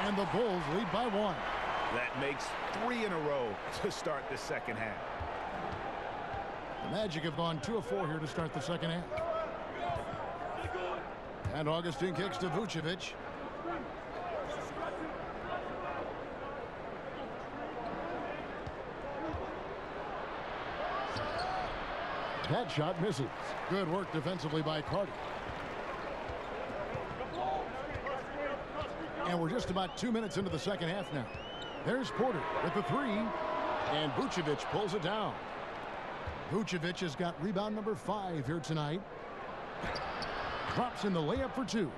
S5: And the Bulls lead by 1.
S7: That makes 3 in a row to start the second half.
S5: The Magic have gone 2 of 4 here to start the second half. And Augustine kicks to Vucevic. That shot misses. Good work defensively by Carter. And we're just about 2 minutes into the second half now. There's Porter with the 3. And Vucevic pulls it down. Vucevic has got rebound number 5 here tonight. Drops in the layup for 2.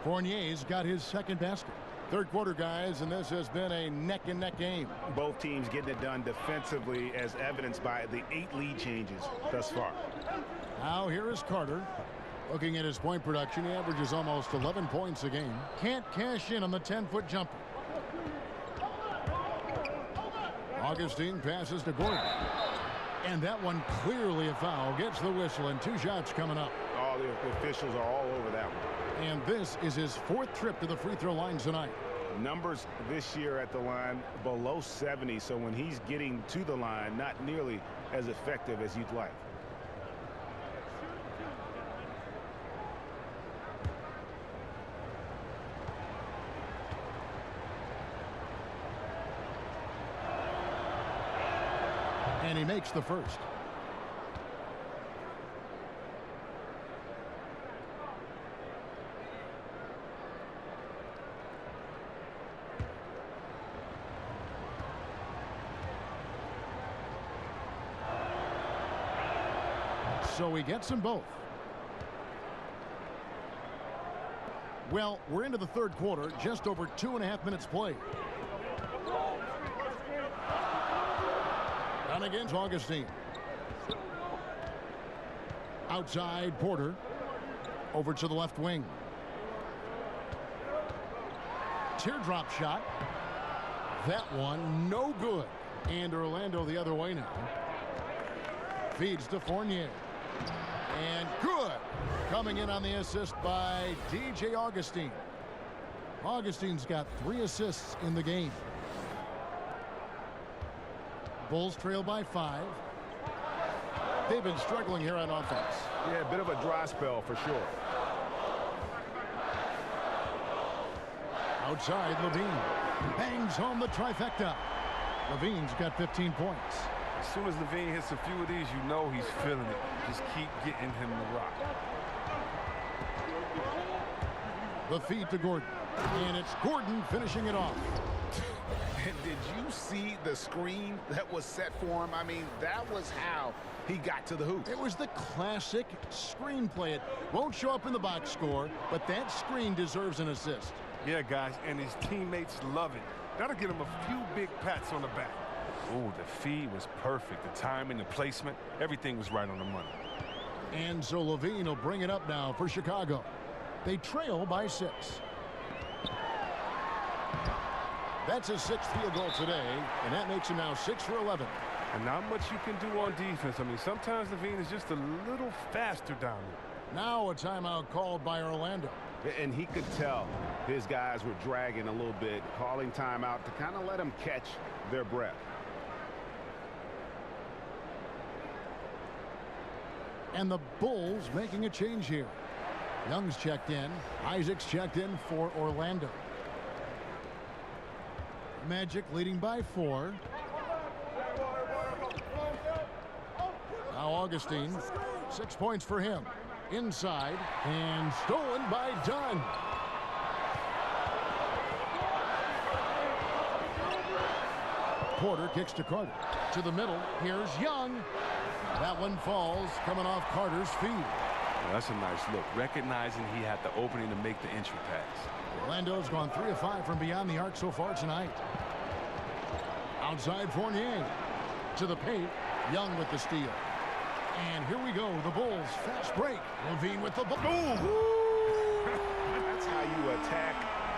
S5: Fournier's got his second basket. Third quarter, guys, and this has been a neck-and-neck game.
S7: Both teams getting it done defensively, as evidenced by the 8 lead changes thus far.
S5: Now here is Carter. Looking at his point production, he averages almost 11 points a game. Can't cash in on the 10-foot jumper. Augustine passes to Gordon. And that one clearly a foul. Gets the whistle, and 2 shots coming up.
S7: All the officials are all over that one.
S5: And this is his 4th trip to the free throw line tonight.
S7: Numbers this year at the line below 70, so when he's getting to the line, not nearly as effective as you'd like.
S5: And he makes the first. So he gets them both. Well, we're into the third quarter, just over 2.5 minutes played. And against Augustine. Outside Porter. Over to the left wing. Teardrop shot. That one no good. And Orlando the other way now. Feeds to Fournier. And good. Coming in on the assist by DJ Augustine. Augustine's got 3 assists in the game. Bulls trail by 5. They've been struggling here on offense.
S7: Yeah, a bit of a dry spell for sure.
S5: Outside, Levine bangs home the trifecta. Levine's got 15 points.
S6: As soon as Levine hits a few of these, you know he's feeling it. Just keep getting him the rock.
S5: The feed to Gordon. And it's Gordon finishing it off.
S7: And did you see the screen that was set for him? I mean, that was how he got to the hoop.
S5: It was the classic screenplay. It won't show up in the box score, but that screen deserves an assist.
S6: Yeah, guys, and his teammates love it. That'll get him a few big pats on the back. Ooh, the feed was perfect. The timing, the placement, everything was right on the money.
S5: And so Levine will bring it up now for Chicago. They trail by 6. That's his 6th field goal today, and that makes him now 6 for 11.
S6: And not much you can do on defense. I mean, sometimes Levine is just a little faster down there.
S5: Now a timeout called by Orlando.
S7: And he could tell his guys were dragging a little bit, calling timeout to kind of let them catch their breath.
S5: And the Bulls making a change here. Young's checked in. Isaac's checked in for Orlando. Magic leading by 4. Now Augustine. 6 points for him. Inside. And stolen by Dunn. Porter kicks to Carter. To the middle. Here's Young. That one falls, coming off Carter's feet.
S6: Well, that's a nice look. Recognizing he had the opening to make the entry pass.
S5: Orlando's gone 3 of 5 from beyond the arc so far tonight. Outside Fournier. To the paint. Young with the steal. And here we go. The Bulls fast break. Levine with the ball.
S7: That's how you attack.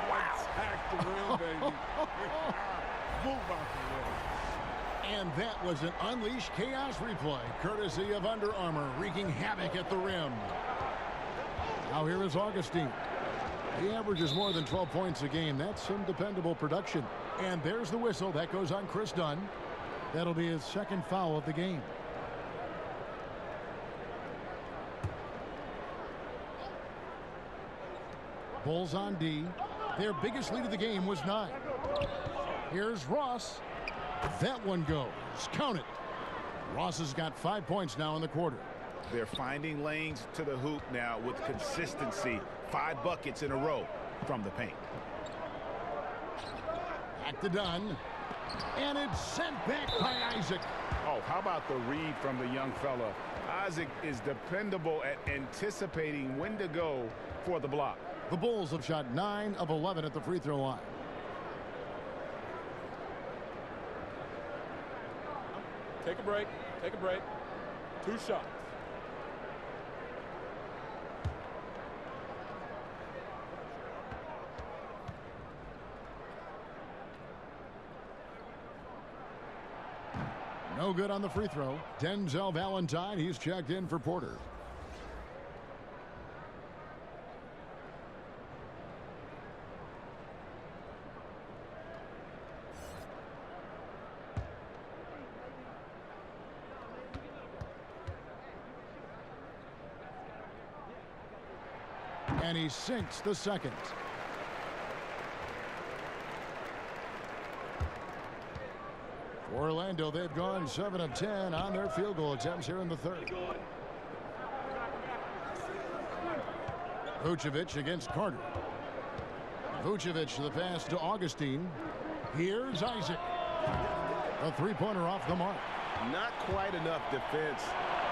S7: Wow.
S9: Attack the rim, baby. Move out the way.
S5: And that was an Unleash Chaos replay, courtesy of Under Armour, wreaking havoc at the rim. Now here is Augustine. He averages more than 12 points a game. That's some dependable production. And there's the whistle. That goes on Chris Dunn. That'll be his 2nd foul of the game. Bulls on D. Their biggest lead of the game was 9. Here's Ross. That one goes. Count it. Ross has got 5 points now in the quarter.
S7: They're finding lanes to the hoop now with consistency. 5 buckets in a row from the paint.
S5: Back to Dunn. And it's sent back by Isaac.
S7: Oh, how about the read from the young fella? Isaac is dependable at anticipating when to go for the block.
S5: The Bulls have shot 9 of 11 at the free throw line.
S9: Take a break. Take a break. 2 shots.
S5: No good on the free throw. Denzel Valentine, he's checked in for Porter. And he sinks the second. For Orlando, they've gone 7 of 10 on their field goal attempts here in the third. Vucevic against Carter. Vucevic the pass to Augustine. Here's Isaac. A 3-pointer off the mark.
S7: Not quite enough defense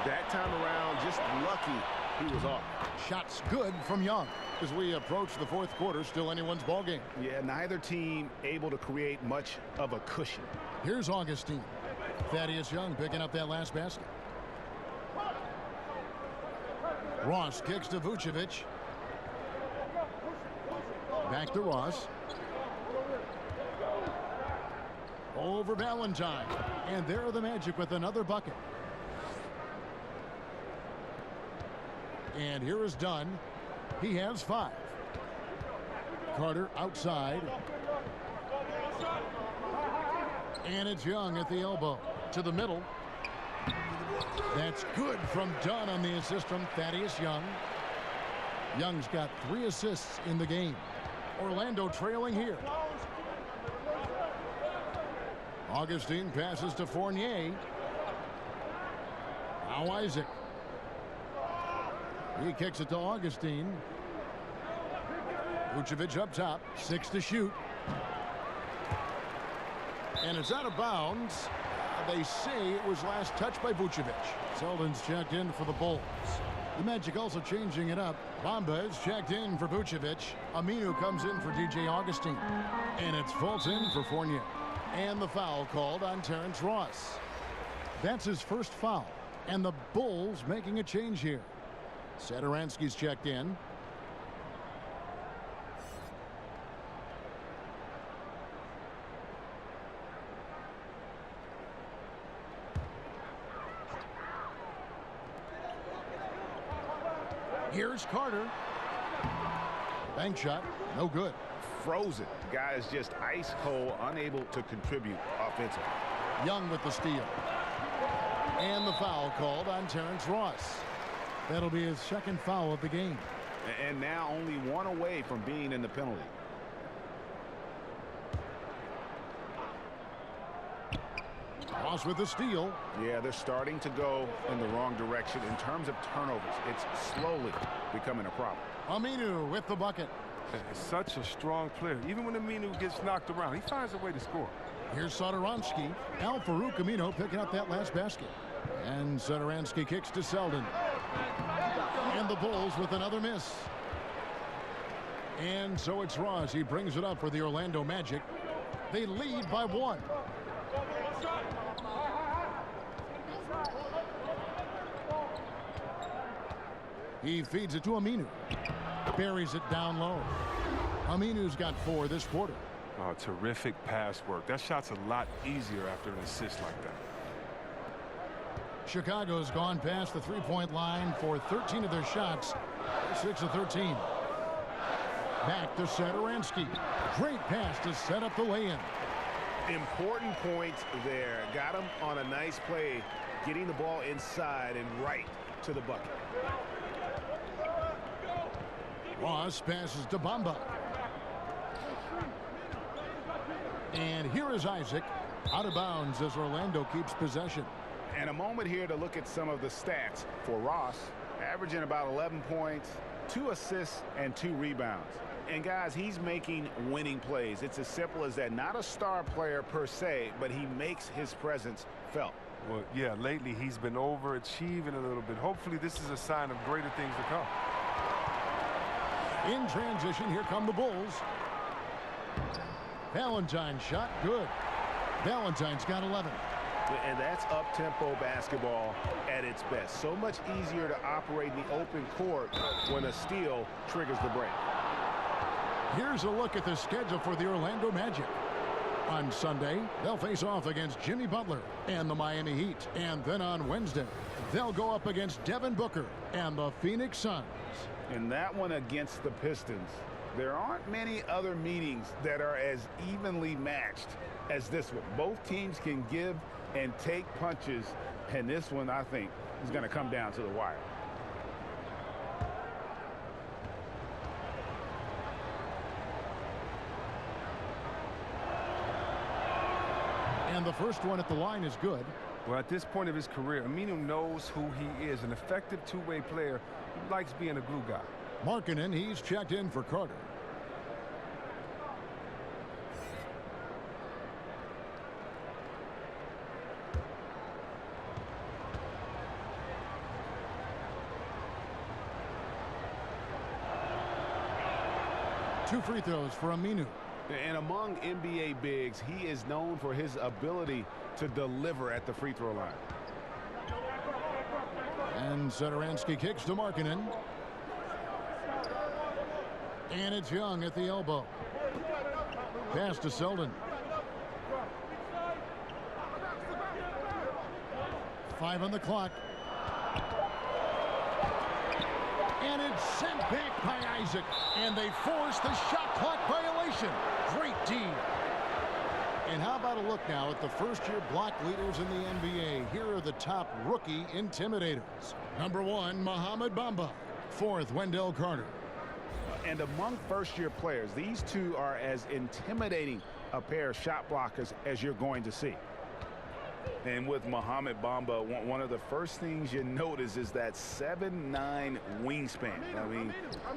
S7: That time around, just lucky he was off.
S5: Shots good from Young. As we approach the fourth quarter, still anyone's ball game.
S7: Yeah, neither team able to create much of a cushion.
S5: Here's Augustine. Thaddeus Young picking up that last basket. Ross kicks to Vucevic. Back to Ross. Over Valentine. And there are the Magic with another bucket. And here is Dunn. He has 5. Carter outside. And it's Young at the elbow. To the middle. That's good from Dunn on the assist from Thaddeus Young. Young's got 3 assists in the game. Orlando trailing here. Augustine passes to Fournier. Now Isaac. He kicks it to Augustine. Vucevic up top. 6 to shoot. And it's out of bounds. They say it was last touched by Vucevic. Selden's checked in for the Bulls. The Magic also changing it up. Bamba is checked in for Vucevic. Aminu comes in for DJ Augustine. And it's Fulton for Fournier. And the foul called on Terrence Ross. That's his first foul. And the Bulls making a change here. Satoransky's checked in. Here's Carter. Bank shot, no good.
S7: Frozen. The guy is just ice cold, unable to contribute offensively.
S5: Young with the steal. And the foul called on Terrence Ross. That'll be his second foul of the game.
S7: And now only 1 away from being in the penalty.
S5: Ross with the steal.
S7: Yeah, they're starting to go in the wrong direction in terms of turnovers. It's slowly becoming a problem.
S5: Aminu with the bucket.
S6: Such a strong player. Even when Aminu gets knocked around, he finds a way to score.
S5: Here's Satoransky. Al-Farouq Aminu picking up that last basket. And Satoransky kicks to Selden. And the Bulls with another miss. And so it's Ross. He brings it up for the Orlando Magic. They lead by 1. He feeds it to Aminu. Buries it down low. Aminu's got 4 this quarter.
S6: Oh, terrific pass work. That shot's a lot easier after an assist like that.
S5: Chicago's gone past the 3-point line for 13 of their shots. 6 of 13. Back to Satoransky. Great pass to set up the lay-in.
S7: Important points there. Got him on a nice play, getting the ball inside and right to the bucket.
S5: Ross passes to Bamba. And here is Isaac. Out of bounds as Orlando keeps possession.
S7: And a moment here to look at some of the stats for Ross. Averaging about 11 points, 2 assists, and 2 rebounds. And guys, he's making winning plays. It's as simple as that. Not a star player per se, but he makes his presence felt.
S6: Well, yeah, lately he's been overachieving a little bit. Hopefully this is a sign of greater things to come.
S5: In transition, here come the Bulls. Valentine's shot, good. Valentine's got 11.
S7: And that's up-tempo basketball at its best. So much easier to operate in the open court when a steal triggers the break.
S5: Here's a look at the schedule for the Orlando Magic. On Sunday, they'll face off against Jimmy Butler and the Miami Heat. And then on Wednesday, they'll go up against Devin Booker and the Phoenix Suns.
S7: In that one against the Pistons, there aren't many other meetings that are as evenly matched as this one. Both teams can give and take punches, and this one, I think, is going to come down to the wire.
S5: And the first one at the line is good.
S6: Well, at this point of his career, Aminu knows who he is, an effective two-way player who likes being a glue guy.
S5: Markkanen, he's checked in for Carter. 2 free throws for Aminu.
S7: And among NBA bigs, he is known for his ability to deliver at the free throw line.
S5: And Satoransky kicks to Markkanen. And it's Young at the elbow. Pass to Selden. 5 on the clock. And it's sent back by Isaac. And they force the shot clock violation. Great D. And how about a look now at the first-year block leaders in the NBA. Here are the top rookie intimidators. Number 1, Mohamed Bamba. 4th, Wendell Carter.
S7: And among first-year players, these two are as intimidating a pair of shot blockers as you're going to see. And with Mohamed Bamba, one of the first things you notice is that 7'9" wingspan. I mean,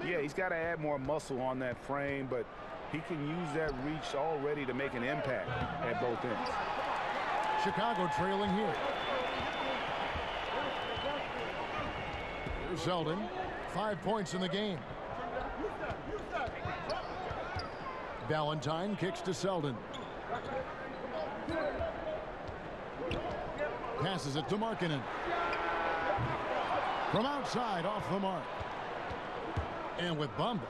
S7: yeah, he's got to add more muscle on that frame, but he can use that reach already to make an impact at both ends.
S5: Chicago trailing here. Here's Selden. 5 points in the game. Valentine kicks to Selden. Passes it to Markkanen. From outside, off the mark. And with Bamba,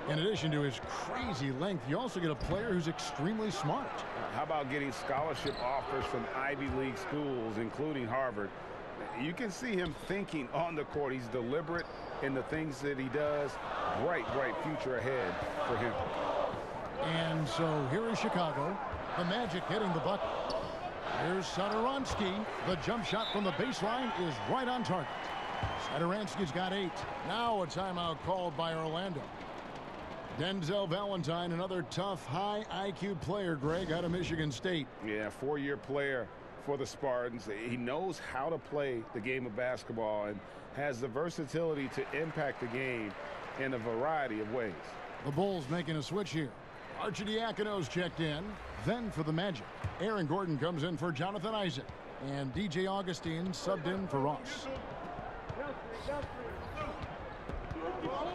S5: in addition to his crazy length, you also get a player who's extremely smart.
S7: How about getting scholarship offers from Ivy League schools, including Harvard? You can see him thinking on the court. He's deliberate in the things that he does. Bright future ahead for him.
S5: And so here is Chicago. The Magic hitting the bucket. Here's Satoransky. The jump shot from the baseline is right on target. Satoransky's got 8. Now a timeout called by Orlando. Denzel Valentine, another tough, high IQ player, Greg, out of Michigan State.
S7: Yeah, 4-year player for the Spartans. He knows how to play the game of basketball and has the versatility to impact the game in a variety of ways.
S5: The Bulls making a switch here. Arcidiacono's checked in. Then for the Magic, Aaron Gordon comes in for Jonathan Isaac. And DJ Augustine subbed in for Ross.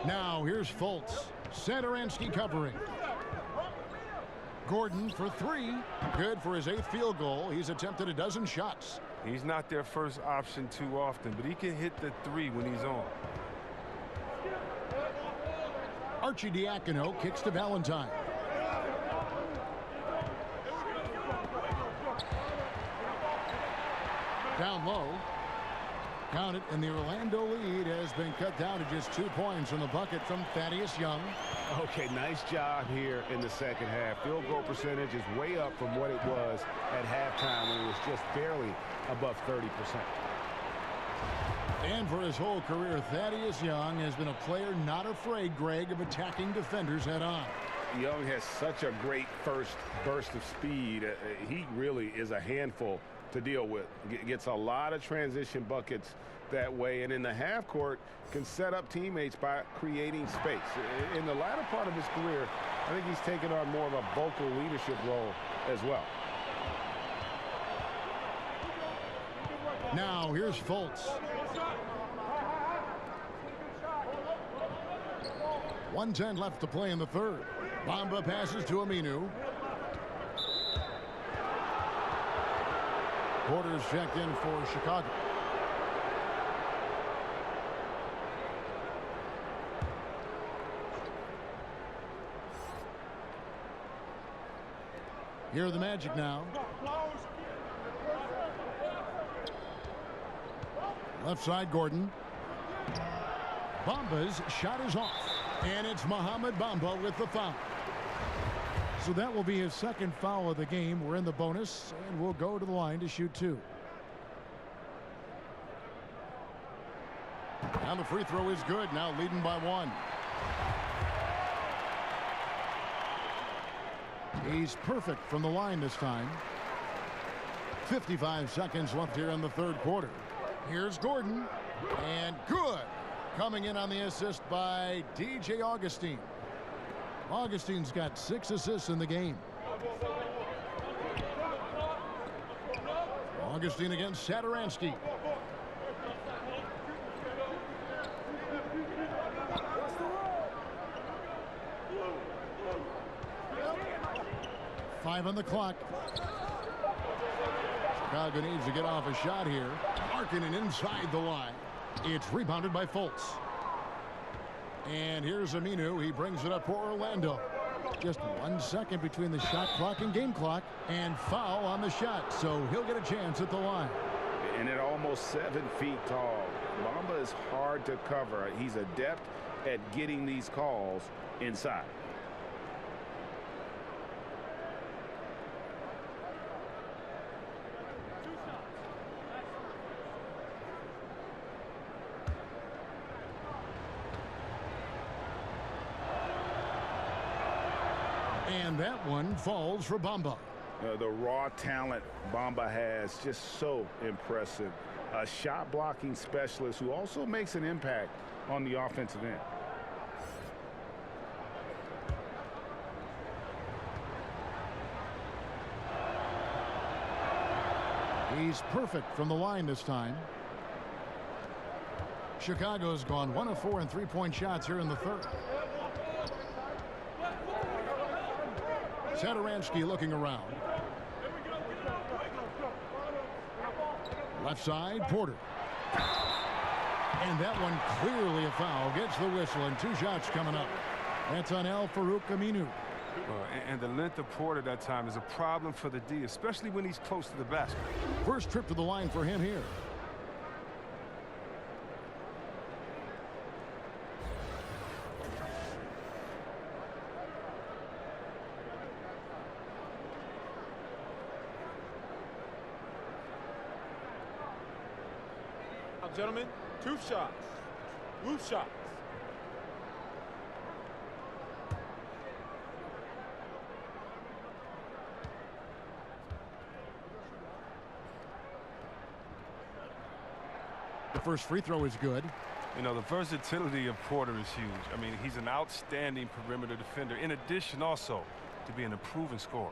S5: Now here's Fultz. Satoransky covering. Gordon for 3. Good for his 8th field goal. He's attempted a dozen shots.
S6: He's not their first option too often, but he can hit the 3 when he's on.
S5: Arcidiacono kicks to Valentine. Down low. Count it, and the Orlando lead has been cut down to just 2 points from the bucket from Thaddeus Young.
S7: Okay, nice job here in the second half. Field goal percentage is way up from what it was at halftime when it was just barely above 30%.
S5: And for his whole career, Thaddeus Young has been a player not afraid, Greg, of attacking defenders head on.
S7: Young has such a great first burst of speed. He really is a handful to deal with. Gets a lot of transition buckets that way, and in the half court can set up teammates by creating space. In the latter part of his career, I think he's taken on more of a vocal leadership role as well.
S5: Now here's Fultz. 1:10 left to play in the third. Bamba passes to Aminu. Porter's checked in for Chicago. Here are the Magic now. Left side, Gordon. Bamba's shot is off. And it's Mohamed Bamba with the foul. So that will be his second foul of the game. We're in the bonus, and we'll go to the line to shoot 2. And the free throw is good. Now leading by 1. He's perfect from the line this time. 55 seconds left here in the third quarter. Here's Gordon. And good. Coming in on the assist by DJ Augustine. Augustine's got 6 assists in the game. Augustine against Satoransky. 5 on the clock. Chicago needs to get off a shot here. Markkanen inside the line. It's rebounded by Fultz. And here's Aminu. He brings it up for Orlando. Just 1 second between the shot clock and game clock. And foul on the shot. So he'll get a chance at the line.
S7: And at almost 7 feet tall, Bamba is hard to cover. He's adept at getting these calls inside.
S5: And that one falls for Bamba.
S7: The raw talent Bamba has, just so impressive. A shot blocking specialist who also makes an impact on the offensive end.
S5: He's perfect from the line this time. Chicago's gone 1 of 4 in three-point shots here in the third. Satoransky looking around. Left side, Porter. And that one clearly a foul. Gets the whistle, and 2 shots coming up. That's on Al-Farouq Aminu.
S6: And the length of Porter that time is a problem for the D, especially when he's close to the basket.
S5: First trip to the line for him here.
S9: Gentlemen, 2 shots. Loose shots.
S5: The first free throw is good.
S6: You know, the versatility of Porter is huge. I mean, he's an outstanding perimeter defender, in addition also to being a proven scorer.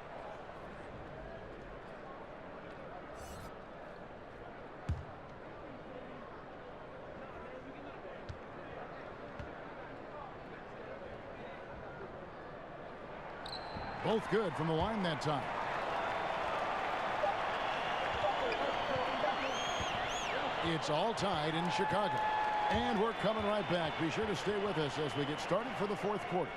S5: Both good from the line that time. It's all tied in Chicago. And we're coming right back. Be sure to stay with us as we get started for the fourth quarter.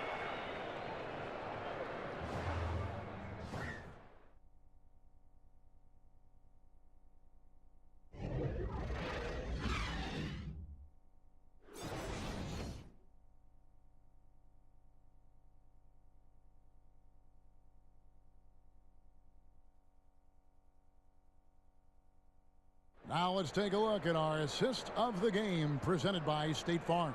S5: Now let's take a look at our assist of the game presented by State Farm.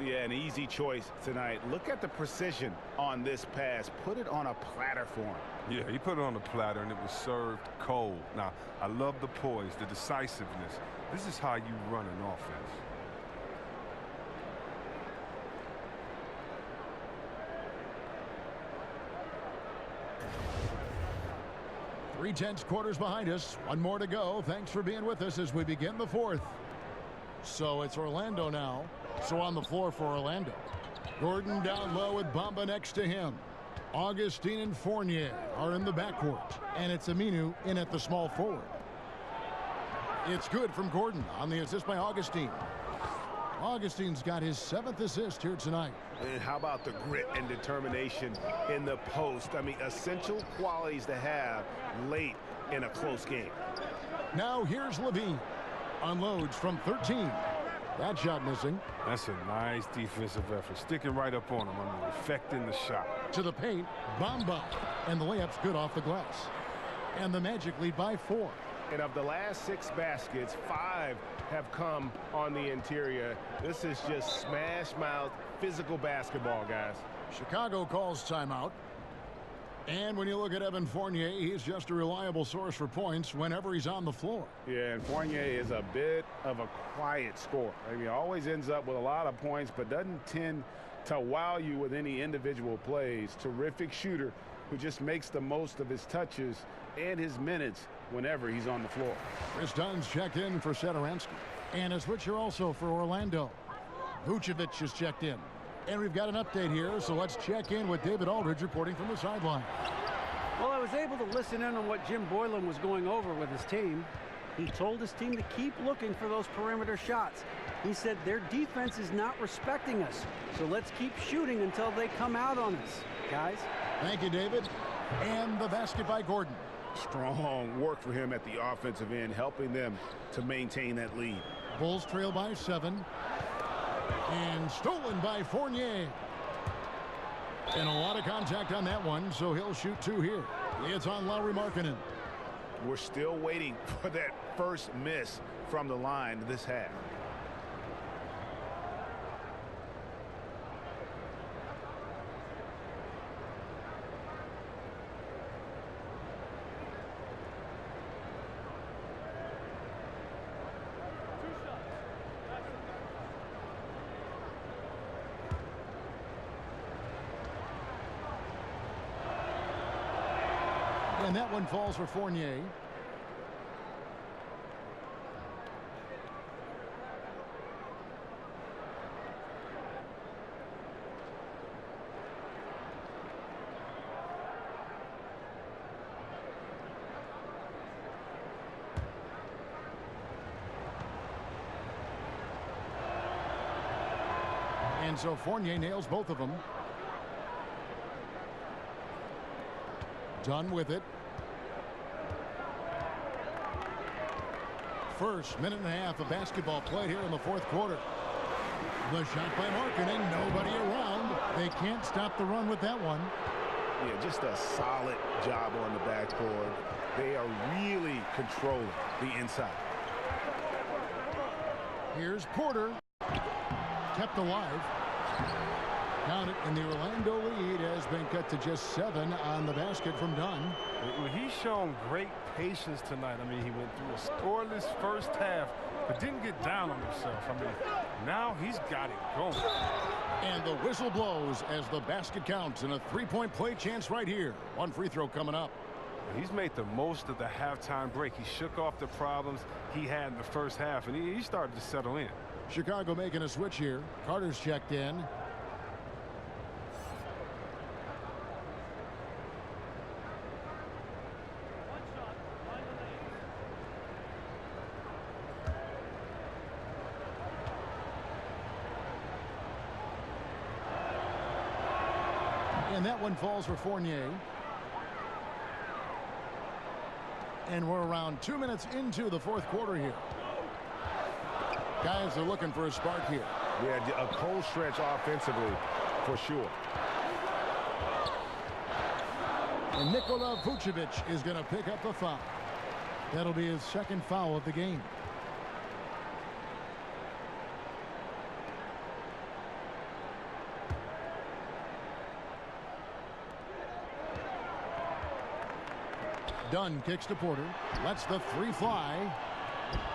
S7: Yeah, an easy choice tonight. Look at the precision on this pass. Put it on a platter for him.
S6: Yeah, he put it on a platter and it was served cold. Now, I love the poise, the decisiveness. This is how you run an offense.
S5: Three tenths quarters behind us. 1 more to go. Thanks for being with us as we begin the fourth. So it's Orlando now. So on the floor for Orlando. Gordon down low with Bamba next to him. Augustine and Fournier are in the backcourt. And it's Aminu in at the small forward. It's good from Gordon on the assist by Augustine. Augustine's got his 7th assist here tonight.
S7: And how about the grit and determination in the post? I mean, essential qualities to have late in a close game.
S5: Now here's Levine. Unloads from 13. That shot missing.
S6: That's a nice defensive effort. Sticking right up on him. I mean, affecting the shot.
S5: To the paint, Bamba. And the layup's good off the glass. And the Magic lead by 4.
S7: And of the last 6 baskets, 5 have come on the interior. This is just smash-mouth physical basketball, guys.
S5: Chicago calls timeout. And when you look at Evan Fournier, he's just a reliable source for points whenever he's on the floor.
S7: Yeah, and Fournier is a bit of a quiet scorer. I mean, he always ends up with a lot of points, but doesn't tend to wow you with any individual plays. Terrific shooter who just makes the most of his touches and his minutes whenever he's on the floor.
S5: Chris Dunn's checked in for Satoransky. And a switcher also for Orlando. Vucevic is checked in. And we've got an update here, so let's check in with David Aldridge reporting from the sideline.
S8: Well, I was able to listen in on what Jim Boylan was going over with his team. He told his team to keep looking for those perimeter shots. He said their defense is not respecting us, so let's keep shooting until they come out on us, guys.
S5: Thank you, David. And the basket by Gordon.
S7: Strong work for him at the offensive end, helping them to maintain that lead.
S5: Bulls trail by 7. And stolen by Fournier. And a lot of contact on that one, so he'll shoot 2 here. It's on Lauri Markkanen.
S7: We're still waiting for that first miss from the line this half.
S5: And that one falls for Fournier. And so Fournier nails both of them. Done with it. First minute and a half of basketball played here in the fourth quarter. The shot by Markkanen, nobody around. They can't stop the run with that one.
S7: Yeah, just a solid job on the backboard. They are really controlling the inside.
S5: Here's Porter. Kept alive. Count it, and the Orlando lead has been cut to just 7 on the basket from Dunn.
S6: He's shown great patience tonight. I mean, he went through a scoreless first half, but didn't get down on himself. I mean, now he's got it going.
S5: And the whistle blows as the basket counts, and a 3-point play chance right here. One free throw coming up.
S6: He's made the most of the halftime break. He shook off the problems he had in the first half, and he started to settle in.
S5: Chicago making a switch here. Carter's checked in. And that one falls for Fournier. And we're around 2 minutes into the fourth quarter here. Guys are looking for a spark here.
S7: Yeah, a cold stretch offensively for sure.
S5: And Nikola Vucevic is going to pick up the foul. That'll be his second foul of the game. Dunn kicks to Porter. Lets the 3 fly.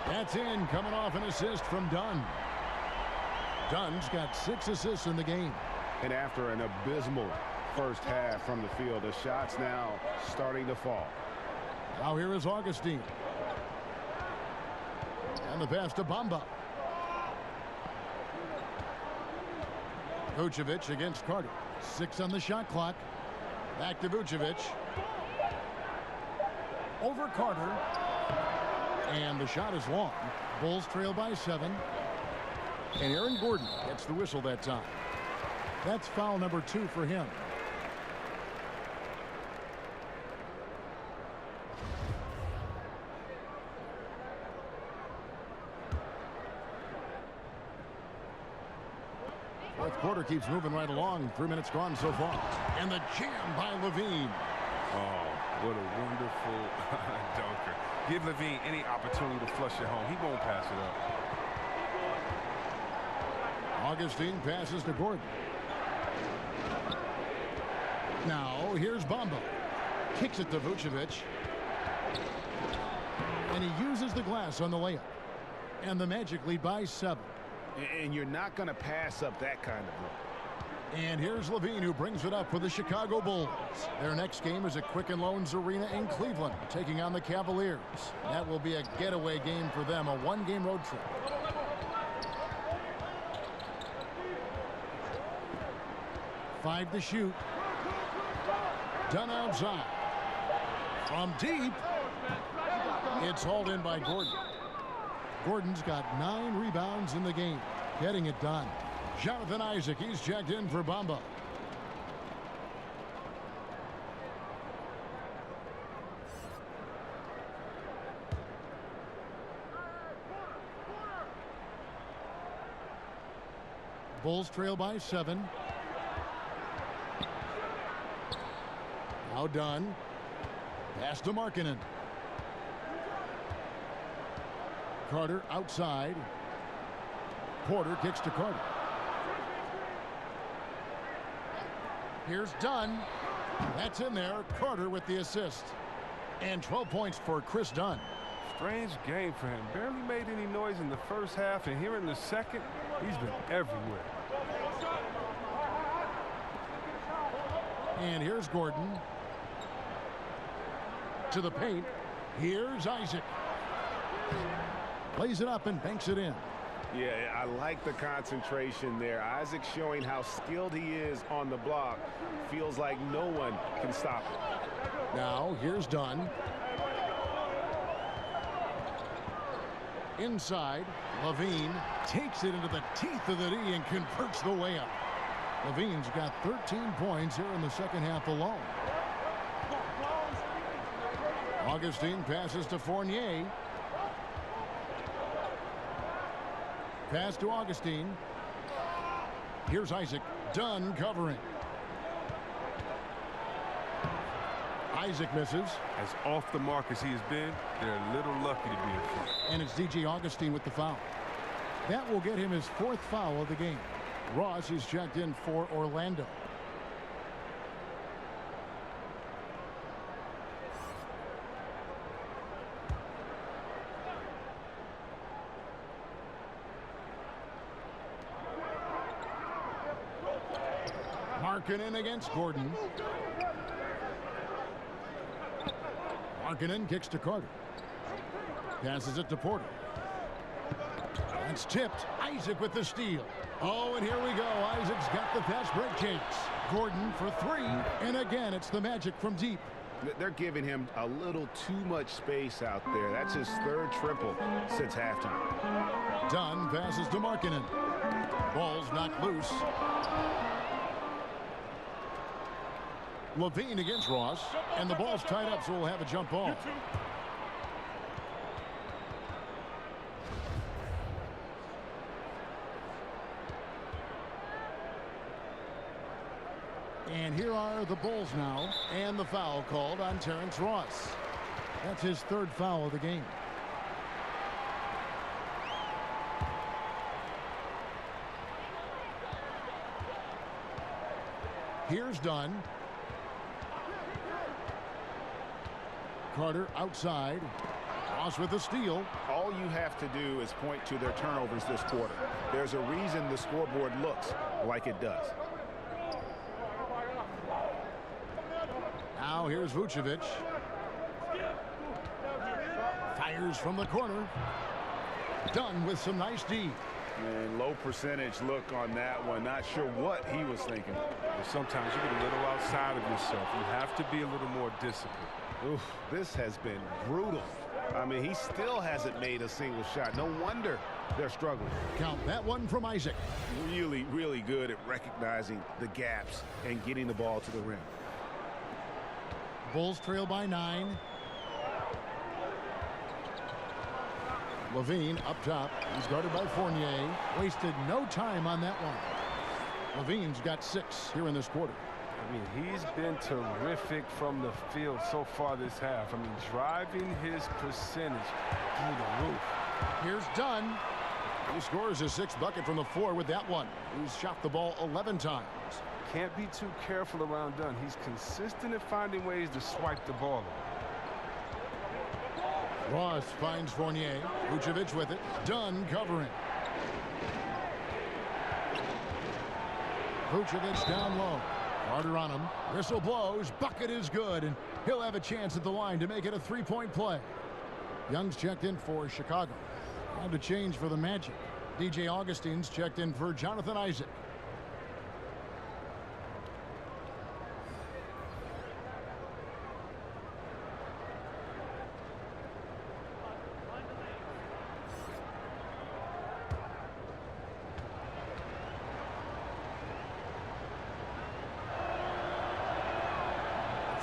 S5: That's in, coming off an assist from Dunn. Dunn's got 6 assists in the game.
S7: And after an abysmal first half from the field, the shots now starting to fall.
S5: Now here is Augustine. And the pass to Bamba. Vucevic against Carter. 6 on the shot clock. Back to Vucevic. Over Carter. And the shot is long. Bulls trail by 7. And Aaron Gordon gets the whistle that time. That's foul number 2 for him. Fourth quarter keeps moving right along. 3 minutes gone so far. And the jam by Levine.
S6: Oh, what a wonderful dunker. Give Levine any opportunity to flush it home. He won't pass it up.
S5: Augustine passes to Gordon. Now here's Bamba. Kicks it to Vucevic. And he uses the glass on the layup. And the Magic lead by 7.
S7: And you're not going to pass up that kind of look.
S5: And here's Levine, who brings it up for the Chicago Bulls. Their next game is at Quicken Loans Arena in Cleveland, taking on the Cavaliers. That will be a getaway game for them, a 1-game road trip. Five to shoot. Dunn outside. From deep, it's hauled in by Gordon. Gordon's got 9 rebounds in the game, getting it done. Jonathan Isaac, he's checked in for Bamba. Bulls trail by 7. Now done. Pass to Markkanen. Carter outside. Porter kicks to Carter. Here's Dunn. That's in there. Carter with the assist. And 12 points for Chris Dunn.
S6: Strange game for him. Barely made any noise in the first half, and here in the second, he's been everywhere.
S5: And here's Gordon. To the paint. Here's Isaac. Lays it up and banks it in.
S7: Yeah, I like the concentration there. Isaac showing how skilled he is on the block. Feels like no one can stop it.
S5: Now, here's Dunn. Inside, Levine takes it into the teeth of the D and converts the layup. Levine's got 13 points here in the second half alone. Augustine passes to Fournier. Pass to Augustine. Here's Isaac. Dunn covering. Isaac misses.
S6: As off the mark as he has been, they're a little lucky to be in front.
S5: And it's DJ Augustine with the foul. That will get him his 4th foul of the game. Ross is checked in for Orlando. Markkanen against Gordon. Markkanen kicks to Carter. Passes it to Porter. That's tipped. Isaac with the steal. Oh, and here we go. Isaac's got the fast break chase. Gordon for 3. And again, it's the Magic from deep.
S7: They're giving him a little too much space out there. That's his 3rd triple since halftime.
S5: Dunn passes to Markkanen. Ball's knocked loose. Levine against Ross. And the ball's tied up, so we'll have a jump ball. And here are the Bulls now, and the foul called on Terrence Ross. That's his 3rd foul of the game. Here's Dunn. Carter outside. Ross with a steal.
S7: All you have to do is point to their turnovers this quarter. There's a reason the scoreboard looks like it does.
S5: Now here's Vucevic. Fires from the corner. Dunn with some nice D.
S7: And low percentage look on that one. Not sure what he was thinking.
S6: Sometimes you get a little outside of yourself. You have to be a little more disciplined.
S7: Oof, this has been brutal. I mean, he still hasn't made a single shot. No wonder they're struggling.
S5: Count that one from Isaac.
S7: Really, really good at recognizing the gaps and getting the ball to the rim.
S5: Bulls trail by 9. Levine up top. He's guarded by Fournier. Wasted no time on that one. Levine's got 6 here in this quarter.
S6: I mean, he's been terrific from the field so far this half. I mean, driving his percentage through the roof.
S5: Here's Dunn. He scores his 6th bucket from the floor with that one. He's shot the ball 11 times.
S6: Can't be too careful around Dunn. He's consistent at finding ways to swipe the ball.
S5: Ross finds Fournier. Vucevic with it. Dunn covering. Vucevic down low. Carter on him. Whistle blows. Bucket is good, and he'll have a chance at the line to make it a 3-point play. Young's checked in for Chicago. Time to change for the Magic. DJ Augustine's checked in for Jonathan Isaac.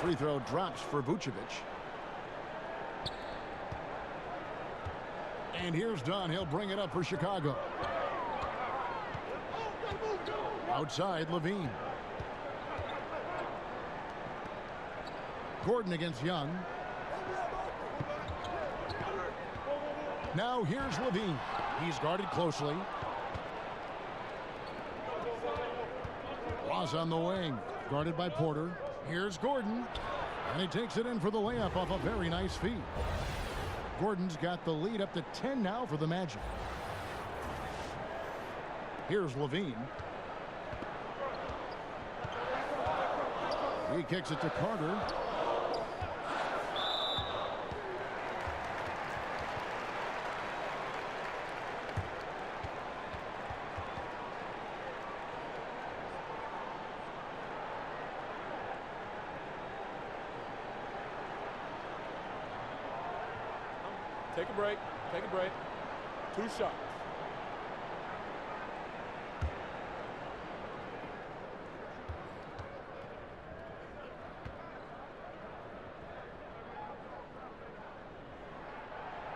S5: Free throw drops for Vucevic. And here's Dunn. He'll bring it up for Chicago. Outside, Levine. Gordon against Young. Now here's Levine. He's guarded closely. Ross on the wing. Guarded by Porter. Here's Gordon. And he takes it in for the layup off a very nice feed. Gordon's got the lead up to 10 now for the Magic. Here's Levine. He kicks it to Carter.
S9: Take a break. Take a break. 2 shots.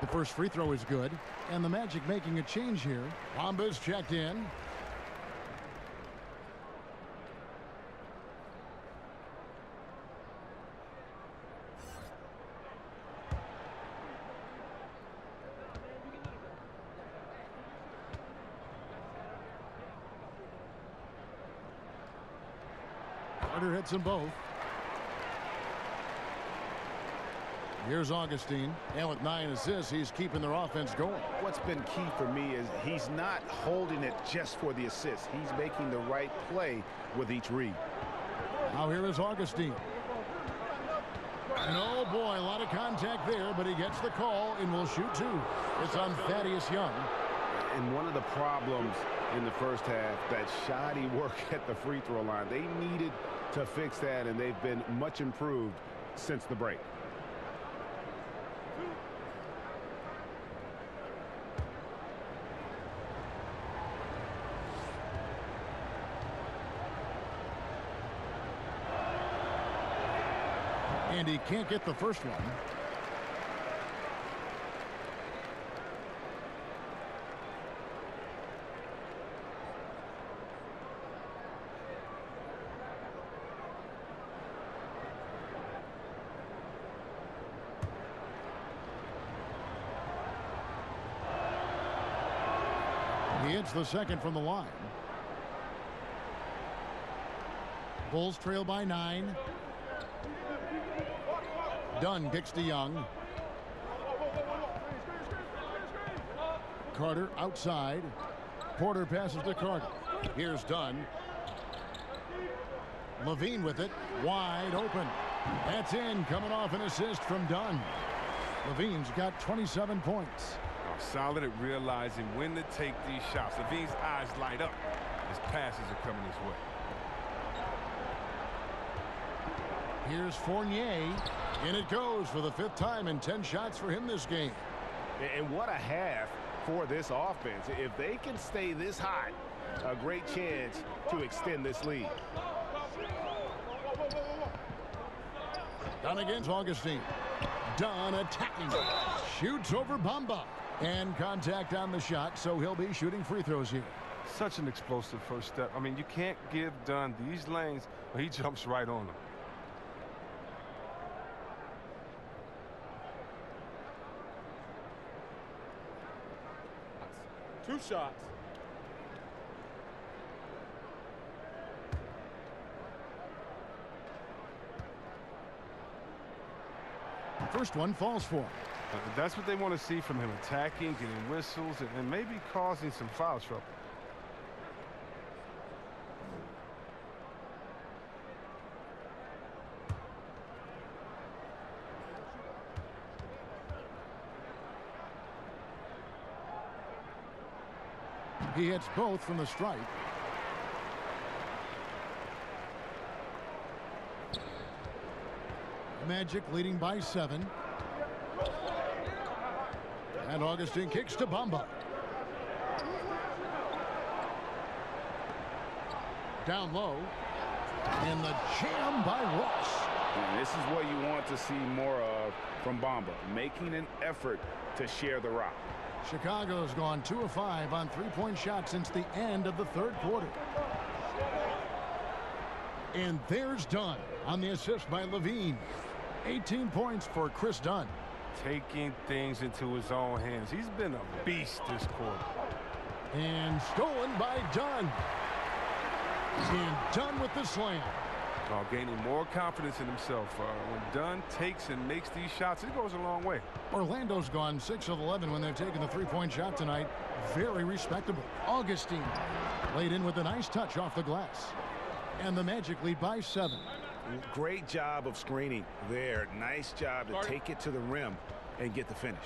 S5: The first free throw is good, and the Magic making a change here. Bamba's checked in. Carter hits them both. Here's Augustine, and with 9 assists, he's keeping their offense going.
S7: What's been key for me is he's not holding it just for the assist. He's making the right play with each read.
S5: Now here is Augustine. And oh boy, a lot of contact there, but he gets the call and will shoot 2. It's on Thaddeus Young.
S7: And one of the problems in the first half, that shoddy work at the free throw line. They needed to fix that, and they've been much improved since the break.
S5: And he can't get the first one. He hits the second from the line. Bulls trail by 9. Dunn kicks to Young. Carter outside. Porter passes to Carter. Here's Dunn. Levine with it. Wide open. That's in. Coming off an assist from Dunn. Levine's got 27 points.
S6: Solid at realizing when to take these shots. Levine's eyes light up as passes are coming his way.
S5: Here's Fournier. And it goes for the 5th time and 10 shots for him this game.
S7: And what a half for this offense. If they can stay this hot, a great chance to extend this lead.
S5: Dunn against Augustine. Dunn attacking. Shoots over Bamba. And contact on the shot, so he'll be shooting free throws here.
S6: Such an explosive first step. I mean, you can't give Dunn these lanes, but he jumps right on them.
S9: Two shots.
S5: First one falls for him.
S6: That's what they want to see from him, attacking, getting whistles, and maybe causing some foul trouble.
S5: He hits both from the stripe. Magic leading by 7. And Augustine kicks to Bamba. Down low. And the jam by Ross.
S7: And this is what you want to see more of from Bamba, making an effort to share the rock.
S5: Chicago's gone 2 of 5 on three-point shots since the end of the third quarter. And there's Dunn on the assist by Levine. 18 points for Chris Dunn.
S6: Taking things into his own hands. He's been a beast this quarter.
S5: And stolen by Dunn. And Dunn with the slam.
S6: Gaining more confidence in himself. When Dunn takes and makes these shots, it goes a long way.
S5: Orlando's gone 6 of 11 when they've taken the three-point shot tonight. Very respectable. Augustine laid in with a nice touch off the glass. And the Magic lead by 7.
S7: Great job of screening there. Nice job to take it to the rim and get the finish.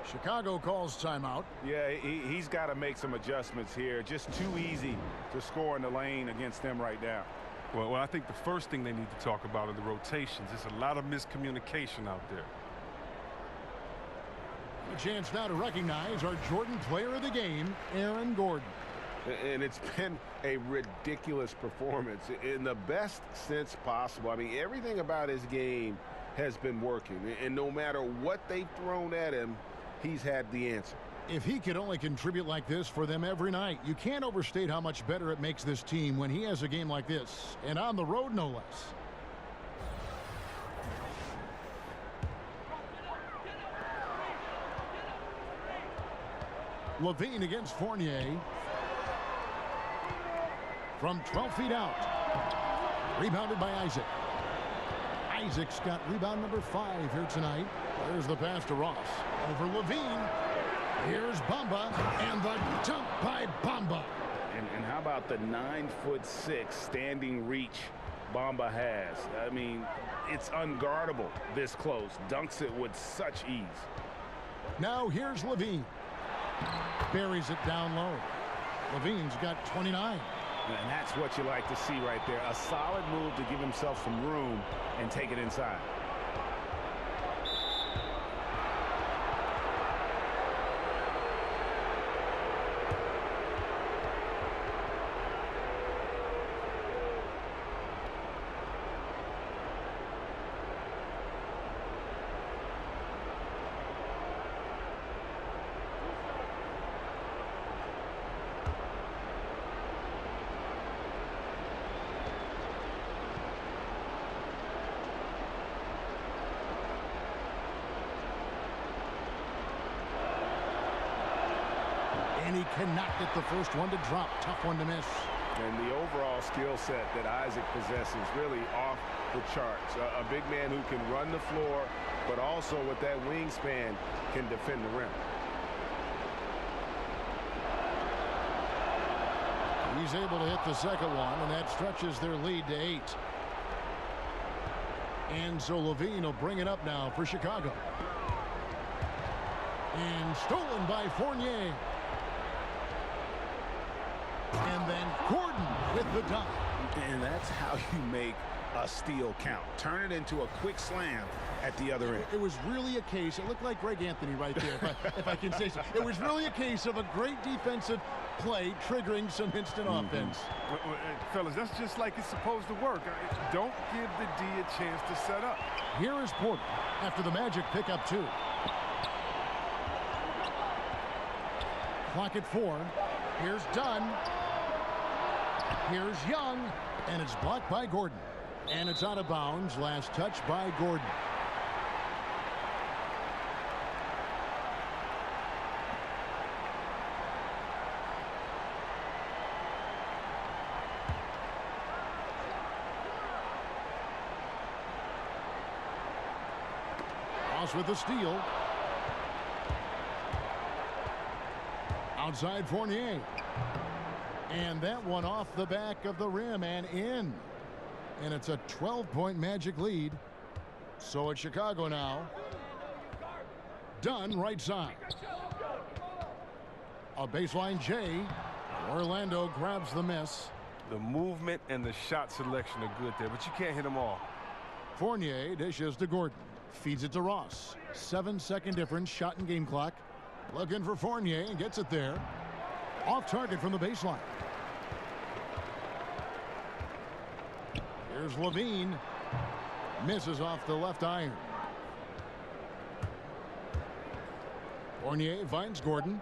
S5: Chicago calls timeout.
S7: Yeah, he's got to make some adjustments here. Just too easy to score in the lane against them right now.
S6: Well, I think the first thing they need to talk about are the rotations. There's a lot of miscommunication out there.
S5: A chance now to recognize our Jordan Player of the Game, Aaron Gordon.
S7: And it's been a ridiculous performance in the best sense possible. I mean, everything about his game has been working. And no matter what they've thrown at him, he's had the answer.
S5: If he could only contribute like this for them every night, you can't overstate how much better it makes this team when he has a game like this, and on the road no less. Levine against Fournier. From 12 feet out. Rebounded by Isaac. Isaac's got rebound number 5 here tonight. There's the pass to Ross. Over Levine. Here's Bamba, and the dunk by Bamba.
S7: And how about the 9'6" standing reach Bamba has? I mean, it's unguardable this close. Dunks it with such ease.
S5: Now here's Levine. Buries it down low. Levine's got 29.
S7: And that's what you like to see right there. A solid move to give himself some room and take it inside.
S5: And he cannot get the first one to drop. Tough one to miss.
S7: And the overall skill set that Isaac possesses really off the charts. A big man who can run the floor, but also with that wingspan can defend the rim.
S5: He's able to hit the second one, and that stretches their lead to 8. And so Levine will bring it up now for Chicago. And stolen by Fournier. And then Gordon with the dunk.
S7: And that's how you make a steal count. Turn it into a quick slam at the other end.
S5: It was really a case, it looked like Greg Anthony right there, if I can say so. It was really a case of a great defensive play triggering some instant offense.
S6: Fellas, that's just like it's supposed to work. Don't give the D a chance to set up.
S5: Here is Porter after the Magic pick up 2. Clock at 4. Here's Dunn. Here's Young, and it's blocked by Gordon. And it's out of bounds. Last touch by Gordon. Ross with the steal. Outside Fournier. And that one off the back of the rim and in. And it's a 12-point Magic lead. So it's Chicago now. Dunn right side. A baseline J. Orlando grabs the miss.
S6: The movement and the shot selection are good there, but you can't hit them all.
S5: Fournier dishes to Gordon. Feeds it to Ross. 7-second difference, shot and game clock. Looking for Fournier and gets it there. Off target from the baseline. Here's Levine. Misses off the left iron. Fournier finds Gordon.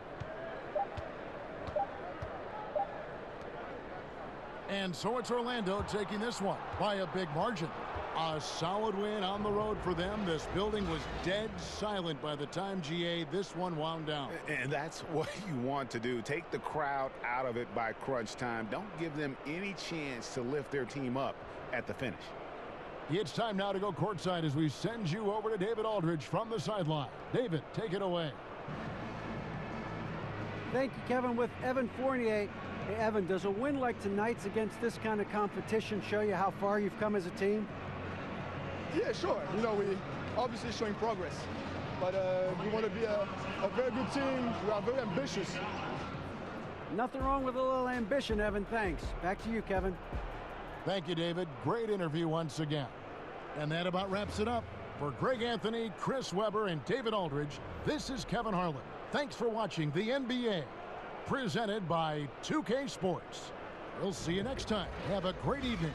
S5: And so it's Orlando taking this one by a big margin. A solid win on the road for them. This building was dead silent by the time, GA, this one wound down.
S7: And that's what you want to do. Take the crowd out of it by crunch time. Don't give them any chance to lift their team up at the finish.
S5: It's time now to go courtside as we send you over to David Aldridge from the sideline. David, take it away.
S8: Thank you, Kevin. With Evan Fournier. Hey, Evan, does a win like tonight's against this kind of competition show you how far you've come as a team?
S10: Yeah, sure. You know, we obviously showing progress, but we want to be a very good team. We are very ambitious.
S8: Nothing wrong with a little ambition, Evan. Thanks. Back to you, Kevin.
S5: Thank you, David. Great interview once again. And that about wraps it up. For Greg Anthony, Chris Webber, and David Aldridge, this is Kevin Harlan. Thanks for watching the NBA, presented by 2K Sports. We'll see you next time. Have a great evening.